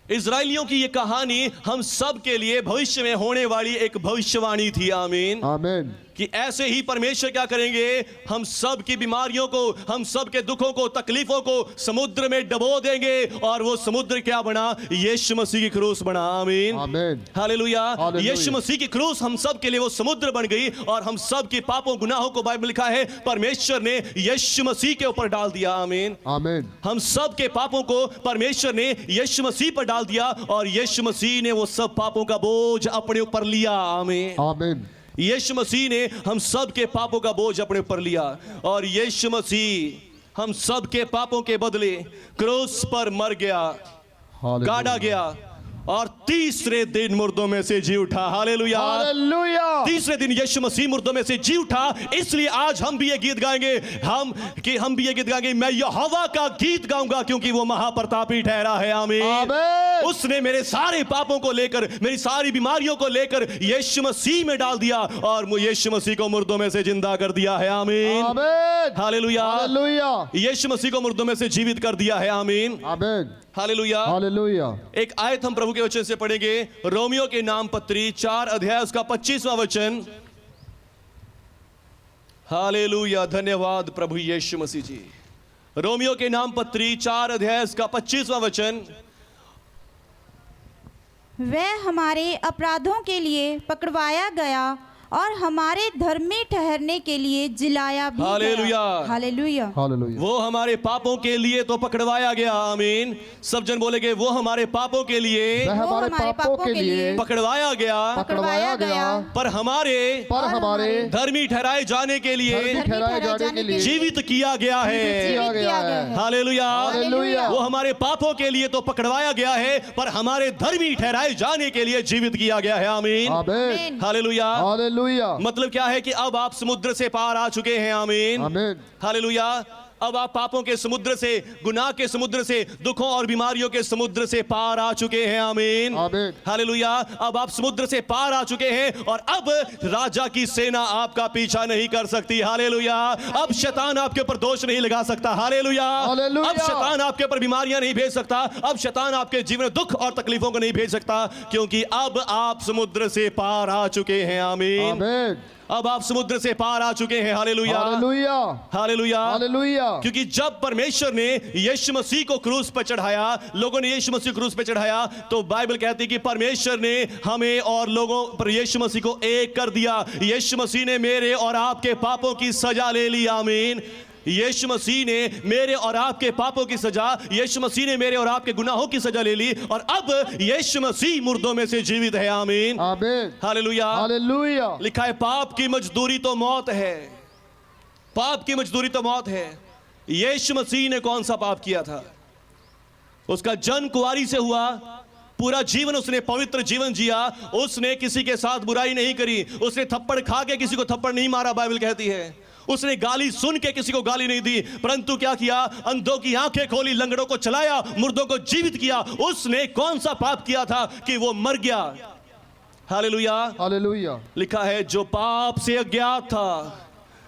इजरायलियों की ये कहानी हम सब के लिए भविष्य में होने वाली एक भविष्यवाणी थी। आमीन, आमीन। कि ऐसे ही परमेश्वर क्या करेंगे, हम सब की बीमारियों को, हम सब के दुखों को, तकलीफों को समुद्र में डबो देंगे और वो समुद्र क्या बना, यीशु मसीह की क्रूस बना। आमीन, आमीन, हालेलुया। हालेलुया। यीशु मसीह की क्रूस हम सब के लिए वो समुद्र बन गई और हम सब के पापों गुनाहों को, बाइबल लिखा है, परमेश्वर ने यीशु मसीह के ऊपर डाल दिया। आमीन, आमीन, हम सब के पापों को परमेश्वर ने यीशु मसीह पर डाल दिया और यीशु मसीह ने वो सब पापों का बोझ अपने ऊपर लिया। आमीन, आमीन, यीशु मसीह ने हम सब के पापों का बोझ अपने ऊपर लिया और यीशु मसीह हम सब के पापों के बदले क्रूस पर मर गया, हालेलुया, गाड़ा गया और तीसरे दिन मुर्दों में से जी उठा। हालेलुया, हालेलुया, तीसरे दिन यीशु मसीह मुर्दों में से जी उठा। इसलिए आज हम भी ये गीत गाएंगे, हम भी ये गीत गाएंगे, मैं यहोवा का गीत गाऊंगा क्योंकि वो महाप्रतापी ठहरा है। आमीन, आमीन, उसने मेरे सारे पापों को लेकर, मेरी सारी बीमारियों को लेकर यीशु मसीह में डाल दिया और यीशु मसीह को मुर्दों में से जिंदा कर दिया है। आमीन, आमीन, हालेलुया, हालेलुया, यीशु मसीह को मुर्दों में से जीवित कर दिया है। आमीन, आमीन, हालेलुया। हालेलुया, एक आयत हम प्रभु के वचन से पढ़ेंगे, रोमियो के नाम पत्री 4 अध्याय उसका 25वां वचन। हालेलुया, धन्यवाद प्रभु यीशु मसीह जी। रोमियो के नाम पत्री 4 अध्याय उसका 25वां वचन। वह हमारे अपराधों के लिए पकड़वाया गया और हमारे धर्मी ठहरने के लिए जिलाया भी हालेलुया। गया। हालेलुया, हालेलुया, वो हमारे पापों के लिए तो पकड़वाया गया। आमीन, सब जन बोलेंगे, वो हमारे पापों के लिए वह हमारे पापों के लिए पकड़वाया गया, पकड़वाया गया, पर हमारे धर्मी ठहराए जाने के लिए धर्मी ठहराए जाने के लिए जीवित किया गया है। किया गया है। हालेलुया, हालेलुया, वो हमारे पापों के लिए तो पकड़वाया गया है पर हमारे धर्मी ठहराए जाने के लिए जीवित किया गया है। आमीन, आमीन, हालेलुया। हालेलुया, मतलब क्या है कि अब आप समुद्र से पार आ चुके हैं। आमीन, आमीन, हालेलुया। अब आप पापों के समुद्र से, गुनाह के समुद्र से, दुखों और बीमारियों के समुद्र से पार आ चुके हैं। आमीन, आमीन, हालेलुया। अब आप समुद्र से पार आ चुके हैं और अब राजा की सेना आपका पीछा नहीं कर सकती। हालेलुया। अब शैतान आपके ऊपर दोष नहीं लगा सकता। हालेलुया। हालेलुया। अब शैतान आपके ऊपर बीमारियां नहीं भेज सकता। अब शैतान आपके जीवन में दुख और तकलीफों को नहीं भेज सकता क्योंकि अब आप समुद्र से पार आ चुके हैं। आमीन, आमीन, अब आप समुद्र से पार आ चुके हैं। हालेलुया, हालेलुया, हालेलुया, हालेलुया, क्योंकि जब परमेश्वर ने यीशु मसीह को क्रूस पर चढ़ाया, लोगों ने यीशु मसीह को क्रूस पर चढ़ाया, तो बाइबल कहती है कि परमेश्वर ने हमें और लोगों पर यीशु मसीह को एक कर दिया। यीशु मसीह ने मेरे और आपके पापों की सजा ले ली। आमीन, यीशु मसीह ने मेरे और आपके पापों की सजा, यीशु मसीह ने मेरे और आपके गुनाहों की सजा ले ली और अब यीशु मसीह मुर्दों में से जीवित है। आमीन, आमीन, हालेलुया, हालेलुया, लिखा है पाप की मजदूरी तो मौत है, पाप की मजदूरी तो मौत है। यीशु मसीह ने कौन सा पाप किया था? उसका जन्म कुंवारी से हुआ, पूरा जीवन उसने पवित्र जीवन जिया, उसने किसी के साथ बुराई नहीं करी, उसने थप्पड़ खा के किसी को थप्पड़ नहीं मारा, बाइबल कहती है। उसने गाली सुन के किसी को गाली नहीं दी, परंतु क्या किया? अंधों की आंखें खोली, लंगड़ों को चलाया, मुर्दों को जीवित किया। उसने कौन सा पाप किया था कि वो मर गया? हालेलुया, हालेलुया, लिखा है जो पाप से अज्ञात था,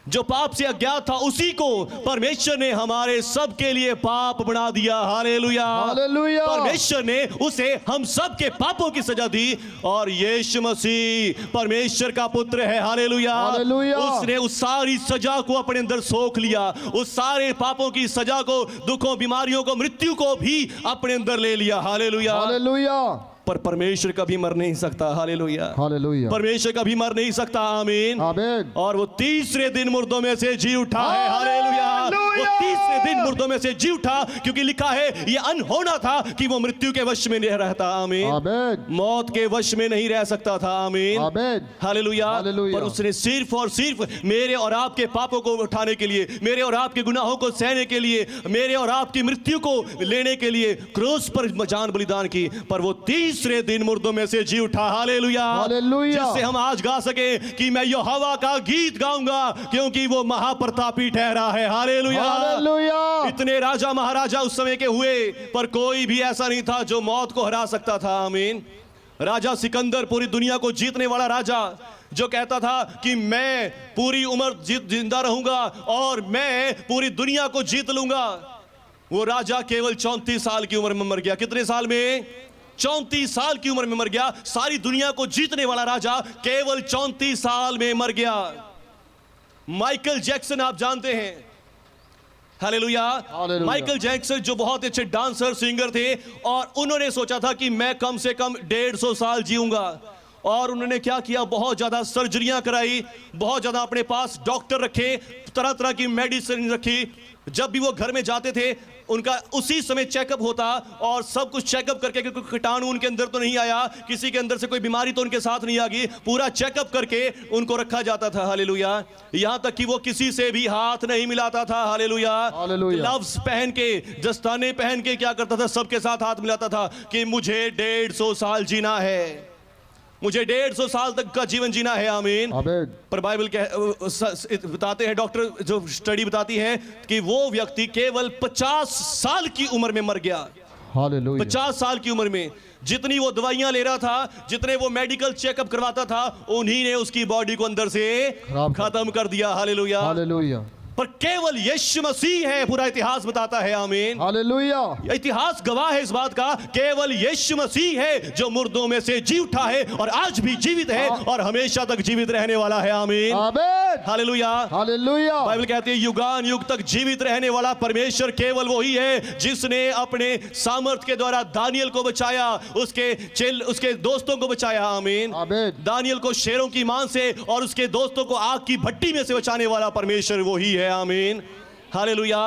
जो पाप से अज्ञात था उसी को परमेश्वर ने हमारे सब के लिए पाप बना दिया। हालेलुया, हालेलुया, परमेश्वर ने उसे हम सब के पापों की सजा दी और यीशु मसीह परमेश्वर का पुत्र है। हालेलुया, हालेलुया, उसने उस सारी सजा को अपने अंदर सोख लिया, उस सारे पापों की सजा को, दुखों, बीमारियों को, मृत्यु को भी अपने अंदर ले लिया। हालेलुया, हालेलुया, पर परमेश्वर कभी मर नहीं सकता। हालेलुया, हालेलुया, परमेश्वर कभी मर नहीं सकता। आमीन, आमीन, और वो तीसरे दिन मुर्दों में से जी उठा है। हालेलुया, वो तीसरे दिन मुर्दों में से जी उठा क्योंकि लिखा है ये अनहोना था कि वो मृत्यु के वश में नहीं रहता। आमीन, आमीन, मौत के वश में नहीं रह सकता था। आमीन, आमीन, हालेलुया, हालेलुया, पर उसने सिर्फ और सिर्फ मेरे और आपके पापों को उठाने के लिए, मेरे और आपके गुनाहों को सहने के लिए, मेरे और आपकी मृत्यु को लेने के लिए क्रूस पर जान बलिदान की, पर वो तीसरे दिन मुर्दों में से जी उठा। हालेलुया, हालेलुया, जिससे हम आज गा सके कि मैं यहोवा का गीत गाऊंगा क्योंकि वो महाप्रतापी ठहरा है। हालेलुया, हालेलुया, इतने राजा महाराजा उस समय के हुए पर कोई भी ऐसा नहीं था जो मौत को हरा सकता था। आमीन, राजा सिकंदर, पूरी दुनिया को जीतने वाला राजा, जो कहता था कि मैं पूरी उम्र जिंदा रहूंगा और मैं पूरी दुनिया को जीत लूंगा, वो राजा केवल 34 साल की उम्र में मर गया। कितने साल में? 34 साल की उम्र में मर गया। सारी दुनिया को जीतने वाला राजा केवल 34 साल में मर गया। माइकल जैक्सन आप जानते हैं, हालेलुया। हालेलुया। माइकल जैक्सन जो बहुत अच्छे डांसर सिंगर थे, और उन्होंने सोचा था कि मैं कम से कम 150 साल जीऊंगा, और उन्होंने क्या किया, बहुत ज्यादा सर्जरियां कराई, बहुत ज्यादा अपने पास डॉक्टर रखे, तरह तरह की मेडिसिन रखी। जब भी वो घर में जाते थे उनका उसी समय चेकअप होता, और सब कुछ चेकअप करके कि कोई कीटाणु उनके अंदर तो नहीं आया, किसी के अंदर से कोई बीमारी तो उनके साथ नहीं आ गई, पूरा चेकअप करके उनको रखा जाता था, हालेलुया। यहां तक कि वो किसी से भी हाथ नहीं मिलाता था, हालेलुया। हालेलुया। ग्लव्स पहन के, दस्ताने पहन के क्या करता था, सबके साथ हाथ मिलाता था कि मुझे 150 साल जीना है, मुझे 150 साल तक का जीवन जीना है, आमीन। आमीन। पर बाइबल बताते हैं, डॉक्टर जो स्टडी बताती है कि वो व्यक्ति केवल 50 साल की उम्र में मर गया। हालेलुया। 50 साल की उम्र में जितनी वो दवाइयां ले रहा था, जितने वो मेडिकल चेकअप करवाता था, उन्हीं ने उसकी बॉडी को अंदर से खत्म कर दिया, हालेलुया। हालेलुया। पर केवल यीशु मसीह है, पूरा इतिहास बताता है, आमीन। हालेलुया। इतिहास गवाह है इस बात का, केवल यीशु मसीह है जो मुर्दों में से जी उठा है और आज भी जीवित है और हमेशा तक जीवित रहने वाला है, आमीन। आमीन। हालेलुया। हालेलुया। बाइबल कहती है युगान युग तक जीवित रहने वाला परमेश्वर केवल वही है जिसने अपने सामर्थ के द्वारा दानियल को बचाया, उसके दोस्तों को बचाया, आमीन। आमीन। दानियल को शेरों की मान से और उसके दोस्तों को आग की भट्टी में से बचाने वाला परमेश्वर वही है, आमीन। हालेलुया।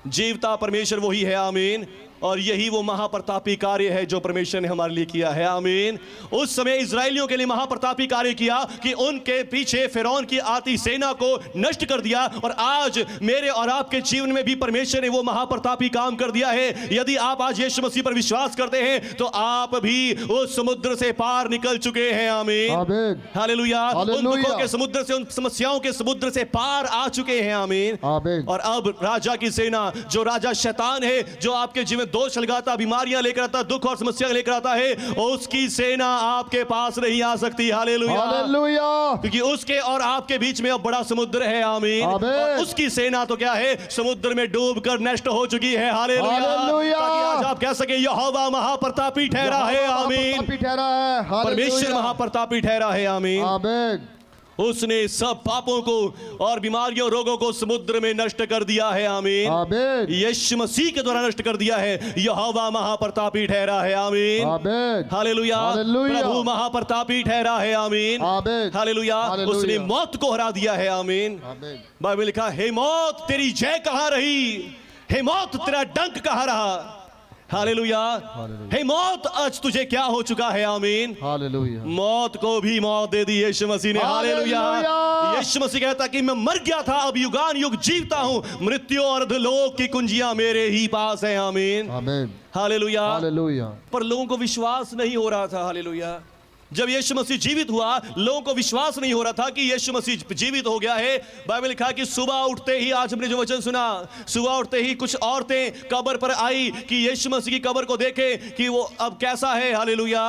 जीवता परमेश्वर वही है, आमीन। और यही वो महाप्रतापी कार्य है जो परमेश्वर ने हमारे लिए किया है, आमीन। उस समय इजराइलियों के लिए महाप्रतापी कार्य किया कि उनके पीछे फिरौन की आती सेना को नष्ट कर दिया, और आज मेरे और आपके जीवन में भी परमेश्वर ने वो महाप्रतापी काम कर दिया है। यदि आप आज यीशु मसीह पर विश्वास करते हैं तो आप भी उस समुद्र से पार निकल चुके हैं, आमीन। आमीन। हालेलुया। उन हालेलुया। दुखों के समुद्र से, उन समस्याओं के समुद्र से पार आ चुके हैं, आमीन। आमीन। और अब राजा की सेना, जो राजा शैतान है, जो आपके जीवन दोष लगाता, बीमारियां लेकर आता, दुख और समस्या लेकर आता है, उसकी सेना आपके पास नहीं आ सकती, हालेलुया। हालेलुया। क्योंकि उसके और आपके बीच में अब बड़ा समुद्र है, आमीन। आमीन। और उसकी सेना तो क्या है, समुद्र में डूबकर नष्ट हो चुकी है, हालेलुया। हालेलुया। ताकि आज आप कह सके यहोवा महाप्रतापी ठहरा है, आमीन। महाप्रतापी ठहरा है। हालेलुया। परमेश्वर महाप्रतापी ठहरा है, आमीन। आमीन। उसने सब पापों को और बीमारियों, रोगों को समुद्र में नष्ट कर दिया है, आमीन। आमीन। यीशु मसीह के द्वारा नष्ट कर दिया है। यहोवा महाप्रतापी ठहरा है, आमीन। आमीन। हालेलुया। हालेलुया। प्रभु महाप्रतापी ठहरा है, आमीन। आमीन। हालेलुया। हालेलुया। उसने मौत को हरा दिया है, आमीन। आमीन। बाइबल लिखा, हे मौत तेरी जय कहाँ रही, हे मौत तेरा डंक कहाँ रहा, हालेलुया। हालेलुया। हे मौत आज तुझे क्या हो चुका है, आमीन। हालेलुया। मौत को भी मौत दे दी यीशु मसीह ने, हालेलुया। हालेलुया। यीशु मसीह कहता कि मैं मर गया था, अब युगान युग जीवता हूं, मृत्यु और अधोलोक की कुंजियां मेरे ही पास है, आमीन। आमीन। हालेलुया। हालेलुया। पर लोगों को विश्वास नहीं हो रहा था, हालेलुया। जब यीशु मसीह जीवित हुआ, लोगों को विश्वास नहीं हो रहा था कि यीशु मसीह जीवित हो गया है। बाइबल लिखा कि सुबह उठते ही, आज हमने जो वचन सुना, सुबह उठते ही कुछ औरतें कब्र पर आई कि यीशु मसीह की कब्र को देखे कि वो अब कैसा है, हालेलुया।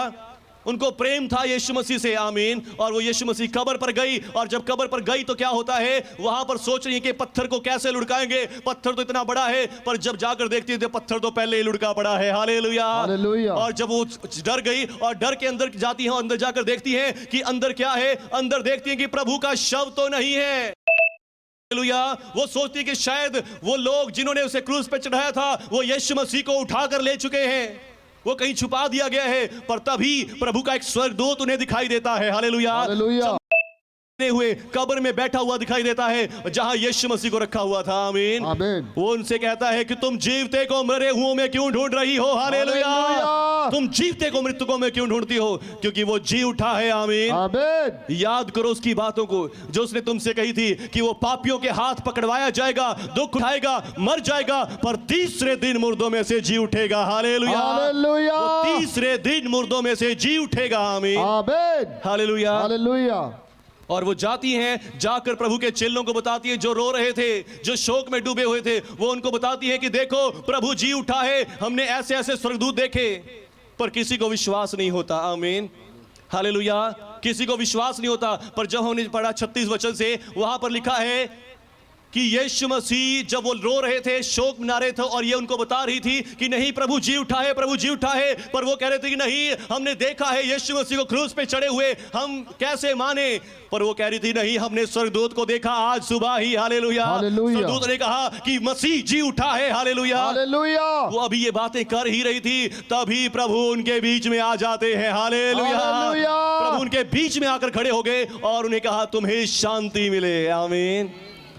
उनको प्रेम था यीशु मसीह से, आमीन। और वो यीशु मसीह कब्र पर गई, और जब कब्र पर गई तो क्या होता है, वहां पर सोच रही है कि पत्थर को कैसे लुढ़काएंगे, पत्थर तो इतना बड़ा है। पर जब जाकर देखती है तो पत्थर तो पहले ही लुढ़का पड़ा है, हालेलुया। हालेलुया। और जब वो डर गई और डर के अंदर जाती है, अंदर जाकर देखती है कि अंदर क्या है, अंदर देखती है कि प्रभु का शव तो नहीं है, हालेलुया। वो सोचती है कि शायद वो लोग जिन्होंने उसे क्रूस पे चढ़ाया था वो यीशु मसीह को उठाकर ले चुके हैं, वो कहीं छुपा दिया गया है। पर तभी प्रभु का एक स्वर्गदूत उन्हें दिखाई देता है, हालेलुया। हालेलुया। हुए कब्र में बैठा हुआ दिखाई देता है जहां यीशु मसीह को रखा हुआ था, आमीन। आमीन। वो उनसे कहता है कि तुम जीवते को मरे हुओं में क्यों ढूंढ रही हो, हालेलुया। हालेलुया। तुम जीवते को मृतकों में क्यों ढूंढती हो, क्योंकि वो जी उठा है, आमीन। आमीन। याद करो उसकी बातों को जो उसने तुमसे कही थी कि वो पापियों के हाथ पकड़वाया जाएगा, दुख उठाएगा, मर जाएगा, पर तीसरे दिन मुर्दों में से जी उठेगा, हालेलुया। हालेलुया। वो तीसरे दिन मुर्दों में से जी उठेगा, आमीन। आमीन। हालेलुया। हालेलुया। और वो जाती हैं, जाकर प्रभु के चेलों को बताती है, जो रो रहे थे, जो शोक में डूबे हुए थे, वो उनको बताती है कि देखो प्रभु जी उठा है, हमने ऐसे ऐसे स्वर्गदूत देखे। पर किसी को विश्वास नहीं होता, आमीन। हालेलुया। किसी को विश्वास नहीं होता। पर जब हमने पढ़ा 36 वचन से, वहां पर लिखा है कि यीशु मसीह जब वो रो रहे थे, शोक मना रहे थे, और ये उनको बता रही थी कि नहीं प्रभु जी उठा है, प्रभु जी उठा है, पर वो कह रहे थे कि नहीं, हमने देखा है यीशु मसीह को क्रूस पे चढ़े हुए, हम कैसे माने। पर वो कह रही थी नहीं, हमने स्वर्गदूत को देखा आज सुबह ही। हालेलुया। हालेलुया। स्वर्गदूत ने कहा कि मसीह जी उठा है। हालेलुया। हालेलुया। वो अभी ये बातें कर ही रही थी, तभी प्रभु उनके बीच में आ जाते हैं। हालेलुया। हालेलुया। प्रभु उनके बीच में आकर खड़े हो गए और उन्हें कहा तुम्हें शांति मिले। आमीन।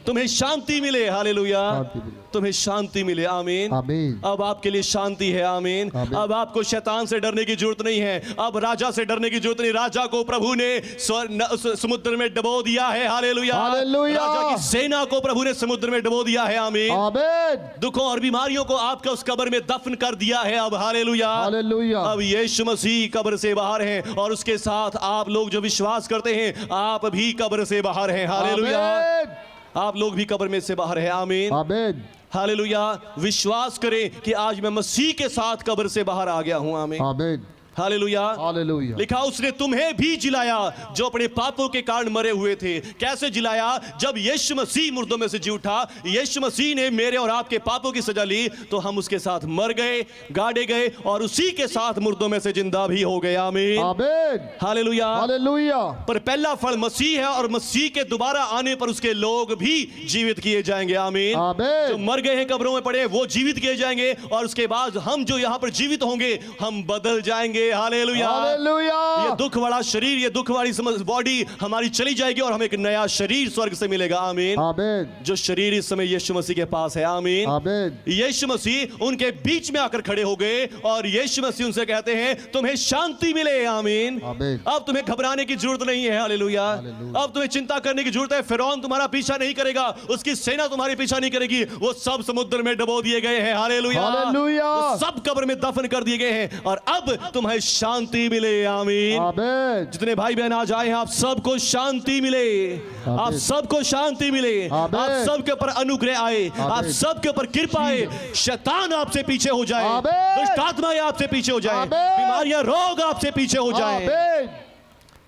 तुम्हें शांति मिले। हालेलुया। शांति मिले। तुम्हें शांति मिले। आमीन। आमीन। अब आपके लिए शांति है। आमीन। आमीन। अब आपको शैतान से डरने की जरूरत नहीं है, अब राजा से डरने की जरूरत नहीं। राजा को प्रभु ने समुद्र में डबो दिया है। हालेलुया। हालेलुया। राजा की सेना को प्रभु ने समुद्र में डबो दिया है। आमीन। आमीन। दुखों और बीमारियों को आपका उस कब्र में दफन कर दिया है अब। हालेलुया। हालेलुया। अब यीशु मसीह कब्र से बाहर हैं और उसके साथ आप लोग जो विश्वास करते हैं आप भी कब्र से बाहर हैं। हालेलुया। आमीन। आप लोग भी कब्र में से बाहर हैं। आमीन। आमीन। हालेलुया। विश्वास करें कि आज मैं मसीह के साथ कब्र से बाहर आ गया हूं। आमीन। आमीन। हालेलुया। हालेलुया। लिखा उसने तुम्हें भी जिलाया जो अपने पापों के कारण मरे हुए थे। कैसे जिलाया? जब यीशु मसीह मुर्दों में से जी उठा, यीशु मसीह ने मेरे और आपके पापों की सजा ली, तो हम उसके साथ मर गए, गाड़े गए और उसी के साथ मुर्दों में से जिंदा भी हो गए। आमीन। आमीन। हालेलुया। हालेलुया। पर पहला फल मसीह है और मसीह के दोबारा आने पर उसके लोग भी जीवित किए जाएंगे। आमीन। आमीन। जो मर गए हैं कब्रों में पड़े वो जीवित किए जाएंगे और उसके बाद हम जो यहाँ पर जीवित होंगे हम बदल जाएंगे। हालेलुया। हालेलुया। ये दुख वाला शरीर, ये दुख वाली बॉडी हमारी चली जाएगी और हमें एक नया शरीर स्वर्ग से मिलेगा। आमीन। आमीन। जो शरीर इस समय यीशु मसीह के पास है। आमीन। आमीन। यीशु मसीह उनके बीच में आकर खड़े हो गए और यीशु मसीह उनसे कहते हैं तुम्हें शांति मिले। आमीन। आमीन। अब तुम्हें घबराने की जरूरत नहीं है। हालेलुया। हालेलुया। अब तुम्हें चिंता करने की जरूरत है। फिरौन तुम्हारा पीछा नहीं करेगा, उसकी सेना तुम्हारी पीछा नहीं करेगी, वो सब समुद्र में डबो दिए गए हैं। हालेलुया। हालेलुया। वो सब कब्र में दफन कर दिए गए हैं और अब तुम्हें शांति मिले। आमीन। आमीन। जितने भाई बहन आज आए हैं आप सबको शांति मिले। आमीन। आप सबको शांति मिले। आमीन। आप सबके ऊपर अनुग्रह आए, आप आमीन। सबके ऊपर कृपा आए, शैतान आपसे पीछे हो जाए, आमीन। दुष्ट आत्माएं आपसे पीछे हो जाए, आमीन। बीमारियां रोग आपसे पीछे हो जाए। आमीन।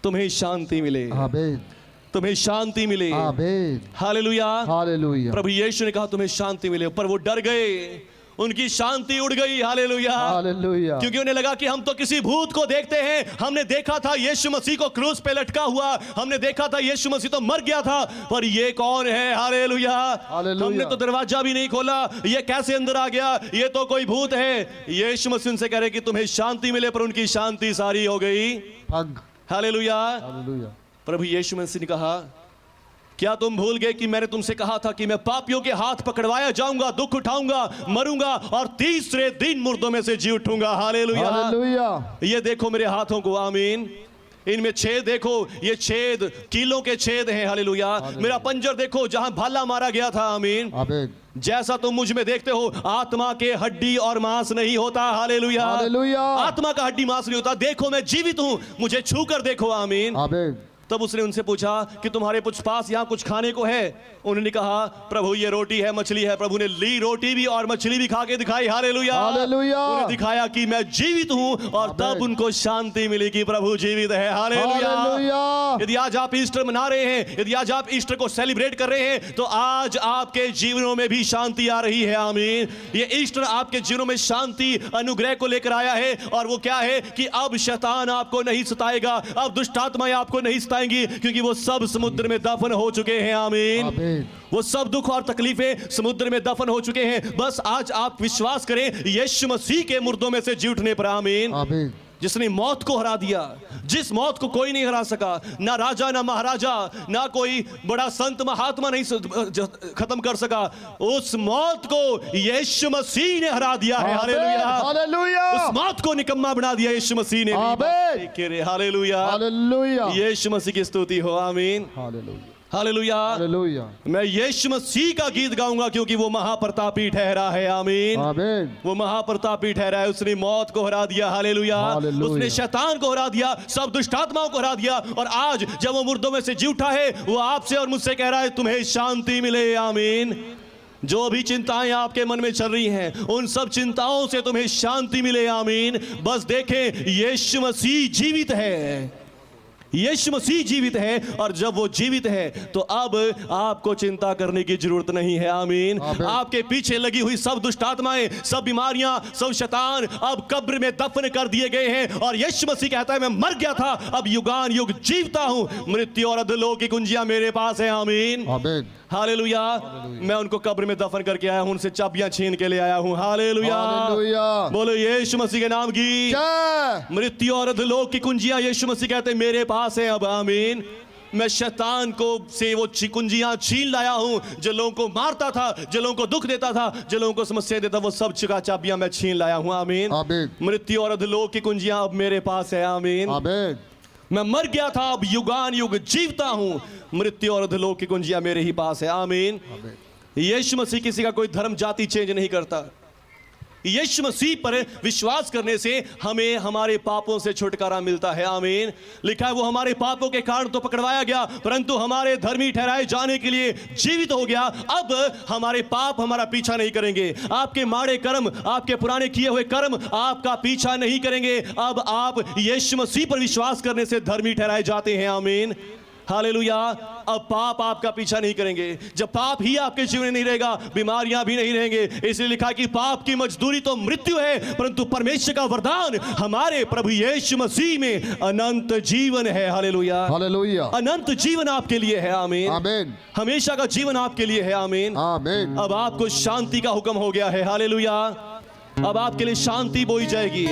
तुम्हें शांति मिले। आमीन। तुम्हें शांति मिले। आमीन। हालेलुया। हालेलुया। प्रभु यीशु ने कहा तुम्हें शांति मिले, पर वो डर गए, उनकी शांति उड़ गई। हालेलुया। हालेलुया। क्योंकि उन्हें लगा कि हम तो किसी भूत को देखते हैं, हमने देखा था यीशु मसीह को क्रूस पे लटका हुआ, हमने देखा था यीशु मसीह तो मर गया था, पर ये कौन है? हालेलुया। हालेलुया। हमने तो दरवाजा भी नहीं खोला, ये कैसे अंदर आ गया? ये तो कोई भूत है। यीशु मसीह उनसे कह रहे कि तुम्हें शांति मिले, पर उनकी शांति सारी हो गई। भंग। हालेलुया। हालेलुया। प्रभु यीशु मसीह ने कहा क्या तुम भूल गए कि मैंने तुमसे कहा था कि मैं पापियों के हाथ पकड़वाया जाऊंगा, दुख उठाऊंगा, मरूंगा और तीसरे दिन मुर्दों में से जी उठूंगा। हालेलुया। हालेलुया। ये देखो मेरे हाथों को। आमीन। इनमें छेद देखो, ये छेद कीलों के छेद हैं। हालेलुया। मेरा पंजर देखो जहां भाला मारा गया था। आमीन। आमीन। जैसा तुम मुझ में देखते हो, आत्मा के हड्डी और मांस नहीं होता। हालेलुया। हालेलुया। आत्मा का हड्डी मांस नहीं होता। देखो मैं जीवित हूं, मुझे छू कर देखो। आमीन। आमीन। तब उसने उनसे पूछा कि तुम्हारे कुछ पास यहाँ कुछ खाने को है? उन्होंने कहा प्रभु ये रोटी है, मछली है। प्रभु ने ली रोटी भी और मछली भी खा के दिखाई। हालेलुया। हालेलुया। उन्हें दिखाया कि मैं जीवित हूँ और तब उनको शांति मिली कि प्रभु जीवित है। हालेलुया। हालेलुया। यदि आज आप ईस्टर मना रहे हैं, यदि आज आप ईस्टर को सेलिब्रेट कर रहे हैं, तो आज आपके जीवनों में भी शांति आ रही है। आमीन। ये ईस्टर आपके जीवनों में शांति, अनुग्रह को लेकर आया है और वो क्या है कि अब शैतान आपको नहीं सताएगा, अब दुष्ट आत्माएं आपको नहीं सताएंगी, क्योंकि वो सब समुद्र में दफन हो चुके हैं। आमीन। आमीन। वो सब दुख और तकलीफें समुद्र में दफन हो चुके हैं। बस आज आप विश्वास करें यीशु मसीह के मुर्दों में से जी उठने पर। आमीन। आमीन। जिसने मौत को हरा दिया, जिस मौत को कोई नहीं हरा सका, ना राजा ना महाराजा ना कोई बड़ा संत महात्मा नहीं खत्म कर सका, उस मौत को यीशु मसीह ने हरा दिया है। हालेलुया। हालेलुया। उस मौत को निकम्मा बना दिया यीशु मसीह ने। आमीन। हालेलुया। हालेलुया। यीशु मसीह की स्तुति हो। आमीन। हालेलुया। हालेलुया। हालेलुया। मैं यीशु मसीह का गीत गाऊंगा क्योंकि वो महाप्रतापी ठहरा है। आमीन। आमीन। वो महाप्रतापी ठहरा है। उसने मौत को हरा दिया। हालेलुया। हालेलुया। उसने शैतान को हरा दिया, सब दुष्ट आत्माओं को हरा दिया और आज जब वो मुर्दों में से जी उठा है, वो आपसे और मुझसे कह रहा है तुम्हें शांति मिले। आमीन। जो भी चिंताएं आपके मन में चल रही हैं, उन सब चिंताओं से तुम्हें शांति मिले। आमीन। बस देखें यीशु मसीह जीवित है। यीशु मसीह जीवित है, और जब वो जीवित है तो अब आपको चिंता करने की जरूरत नहीं है। आमीन। आमीन। आपके पीछे लगी हुई सब दुष्ट आत्माएं, सब बीमारियां, सब शैतान अब कब्र में दफन कर दिए गए हैं, और यीशु मसीह कहता है मैं मर गया था, अब युगान युग जीवता हूं, मृत्यु और अधोलोक की कुंजियां मेरे पास है। आमीन। आमीन। हालेलुया। मैं उनको कब्र में दफन करके आया हूं, उनसे चाबियां छीन के ले आया हूं। हालेलुया। हालेलुया। बोलो यीशु मसीह के नाम की जय। मृत्यु और अधोलोक की कुंजियां यीशु मसीह कहते हैं मेरे पास है अब। आमीन। मैं शैतान को से वो कुंजियां छीन लाया हूं, जो लोगों को मारता था, जो लोगों को दुख देता था, जो लोगों को समस्या देता, वो सब चाबियां मैं छीन लाया हूं। आमीन। आमीन। मृत्यु और अधोलोक की कुंजियां अब मेरे पास है। आमीन। आमीन। मैं मर गया था, अब युगान युग जीवता हूं, मृत्यु और अधोलोक की कुंजियां मेरे ही पास है। आमीन। यीशु मसीह किसी का कोई धर्म जाति चेंज नहीं करता। यीशु मसीह पर विश्वास करने से हमें हमारे पापों से छुटकारा मिलता है। आमीन। लिखा है वो हमारे पापों के कारण तो पकड़वाया गया, परंतु हमारे धर्मी ठहराए जाने के लिए जीवित हो गया। अब हमारे पाप हमारा पीछा नहीं करेंगे, आपके माड़े कर्म, आपके पुराने किए हुए कर्म आपका पीछा नहीं करेंगे। अब आप यीशु मसीह पर विश्वास करने से धर्मी ठहराए जाते हैं। आमीन। हालेलुया। अब पाप आपका पीछा नहीं करेंगे। जब पाप ही आपके जीवन में नहीं रहेगा, बीमारियां भी नहीं रहेंगे। इसलिए लिखा कि पाप की मजदूरी तो मृत्यु है, परंतु परमेश्वर का वरदान हमारे प्रभु यीशु मसीह में अनंत जीवन है। हालेलुया। हालेलुया। अनंत जीवन आपके लिए है। आमीन। आमीन। हमेशा का जीवन आपके लिए है। आमीन। आमीन। अब आपको शांति का हुक्म हो गया है। हालेलुया। अब आपके लिए शांति बोई जाएगी।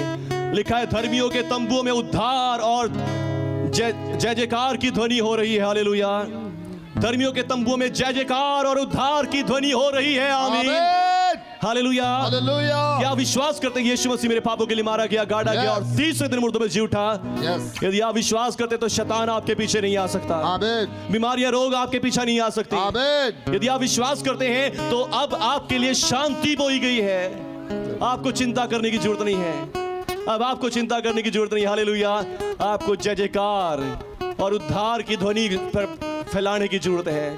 लिखा है धर्मियों के तंबुओं में उद्धार और जय जयकार की ध्वनि हो रही है। हालेलुया। धर्मियों के तंबुओं में जय जयकार और उद्धार की ध्वनि हो रही है। आमीन। हालेलुया। हालेलुया। क्या विश्वास करते हैं यीशु मसीह मेरे पापों के लिए मारा गया, गाड़ा गया और तीसरे दिन मुर्दों में जी उठा? यस। यदि आप विश्वास करते तो शैतान आपके पीछे नहीं आ सकता। आमीन। बीमारियां, रोग आपके पीछे नहीं आ सकते। आमीन। यदि आप विश्वास करते हैं तो अब आपके लिए शांति बोई गई है। आपको चिंता करने की जरूरत नहीं है। अब आपको चिंता करने की जरूरत नहीं। हालेलुया। आपको जय जयकार और उद्धार की ध्वनि फैलाने की जरूरत है।